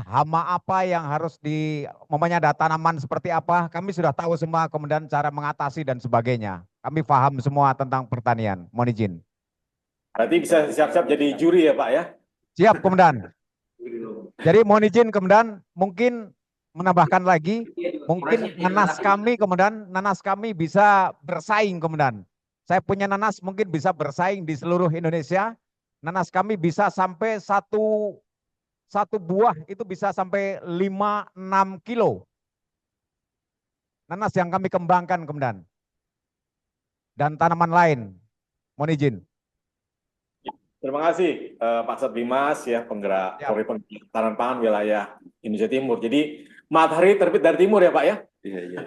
hama apa yang harus ada tanaman seperti apa, kami sudah tahu semua, kemudian cara mengatasi dan sebagainya. Kami paham semua tentang pertanian. Mohon izin. Berarti bisa siap-siap jadi juri ya Pak ya? Siap, Komandan. Jadi mohon izin, Komandan, mungkin menambahkan lagi, mungkin nanas kami bisa bersaing, Komandan. Saya punya nanas mungkin bisa bersaing di seluruh Indonesia. Nanas kami bisa sampai satu buah itu bisa sampai 5-6 kilo. Nanas yang kami kembangkan, Komandan. Dan tanaman lain. Mohon izin. Terima kasih Pak Satbimas ya, penggerak Polri Pengetahanan Pangan wilayah Indonesia Timur. Jadi matahari terbit dari timur ya Pak ya? Iya.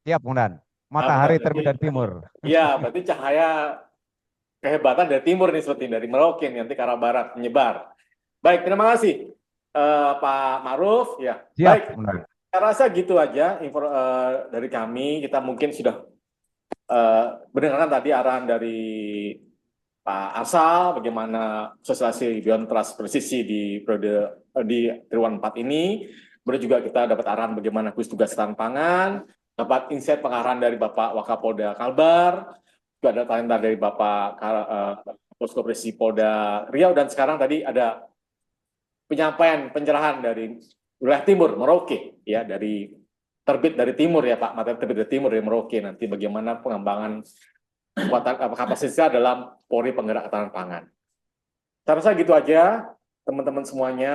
Siap, Komandan. Matahari terbit dari timur. Iya, berarti cahaya kehebatan dari timur nih, seperti dari Merauke nanti ke arah barat menyebar. Baik, terima kasih Pak Ma'ruf ya. Siap, baik, Komandan. saya rasa gitu aja dari kami. Kita mungkin sudah mendengarkan tadi arahan dari Pak Arsal bagaimana sosialisasi Beyond Trust Presisi di periode di Triwulan 4 ini. Kemudian juga kita dapat arahan bagaimana gugus tugas ketahanan pangan, dapat insight pengarahan dari Bapak Wakapolda Kalbar, juga ada komentar dari Bapak Posko Presisi Polda Riau, dan sekarang tadi ada penyampaian pencerahan dari wilayah timur Merauke ya, dari terbit dari timur ya Pak, materi terbit dari timur dari Merauke, nanti bagaimana pengembangan kekuatan kapasitasnya dalam Polri Penggerak Ketahanan Pangan. Saya rasa gitu aja teman-teman semuanya,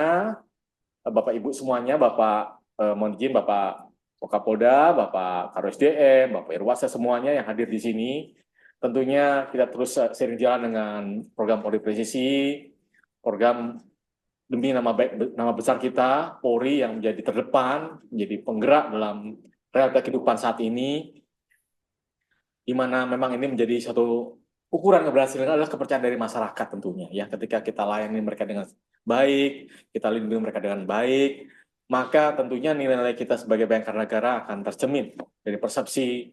Bapak Ibu semuanya, Bapak mohon izin Bapak Wakapolda, Bapak Karo-SDM, Bapak Irwasya semuanya yang hadir di sini. Tentunya kita terus sering jalan dengan program Polri Presisi, program demi nama besar kita, Polri yang menjadi terdepan, menjadi penggerak dalam realita kehidupan saat ini, di mana memang ini menjadi satu ukuran keberhasilan adalah kepercayaan dari masyarakat tentunya ya. Ketika kita layani mereka dengan baik, kita lindungi mereka dengan baik, maka tentunya nilai-nilai kita sebagai Bayangkara Negara akan tercermin dari persepsi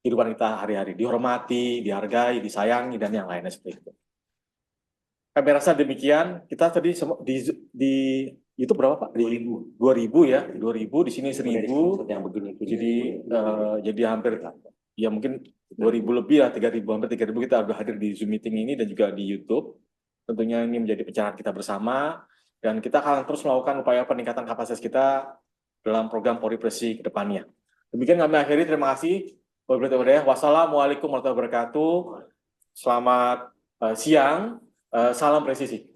kehidupan kita hari-hari, dihormati, dihargai, disayangi, dan yang lainnya seperti itu. Kami rasa demikian. Kita tadi di YouTube berapa Pak? 2000 ya, 2000, di sini 1000. Yang begini. Jadi hampir ya mungkin 2000 lebih lah, 3000, hampir 3000 kita sudah hadir di Zoom meeting ini dan juga di YouTube. Tentunya ini menjadi pencerahan kita bersama, dan kita akan terus melakukan upaya peningkatan kapasitas kita dalam program Polri Presisi ke depannya. Demikian kami akhiri, terima kasih. Wassalamualaikum warahmatullahi wabarakatuh. Selamat siang, salam presisi.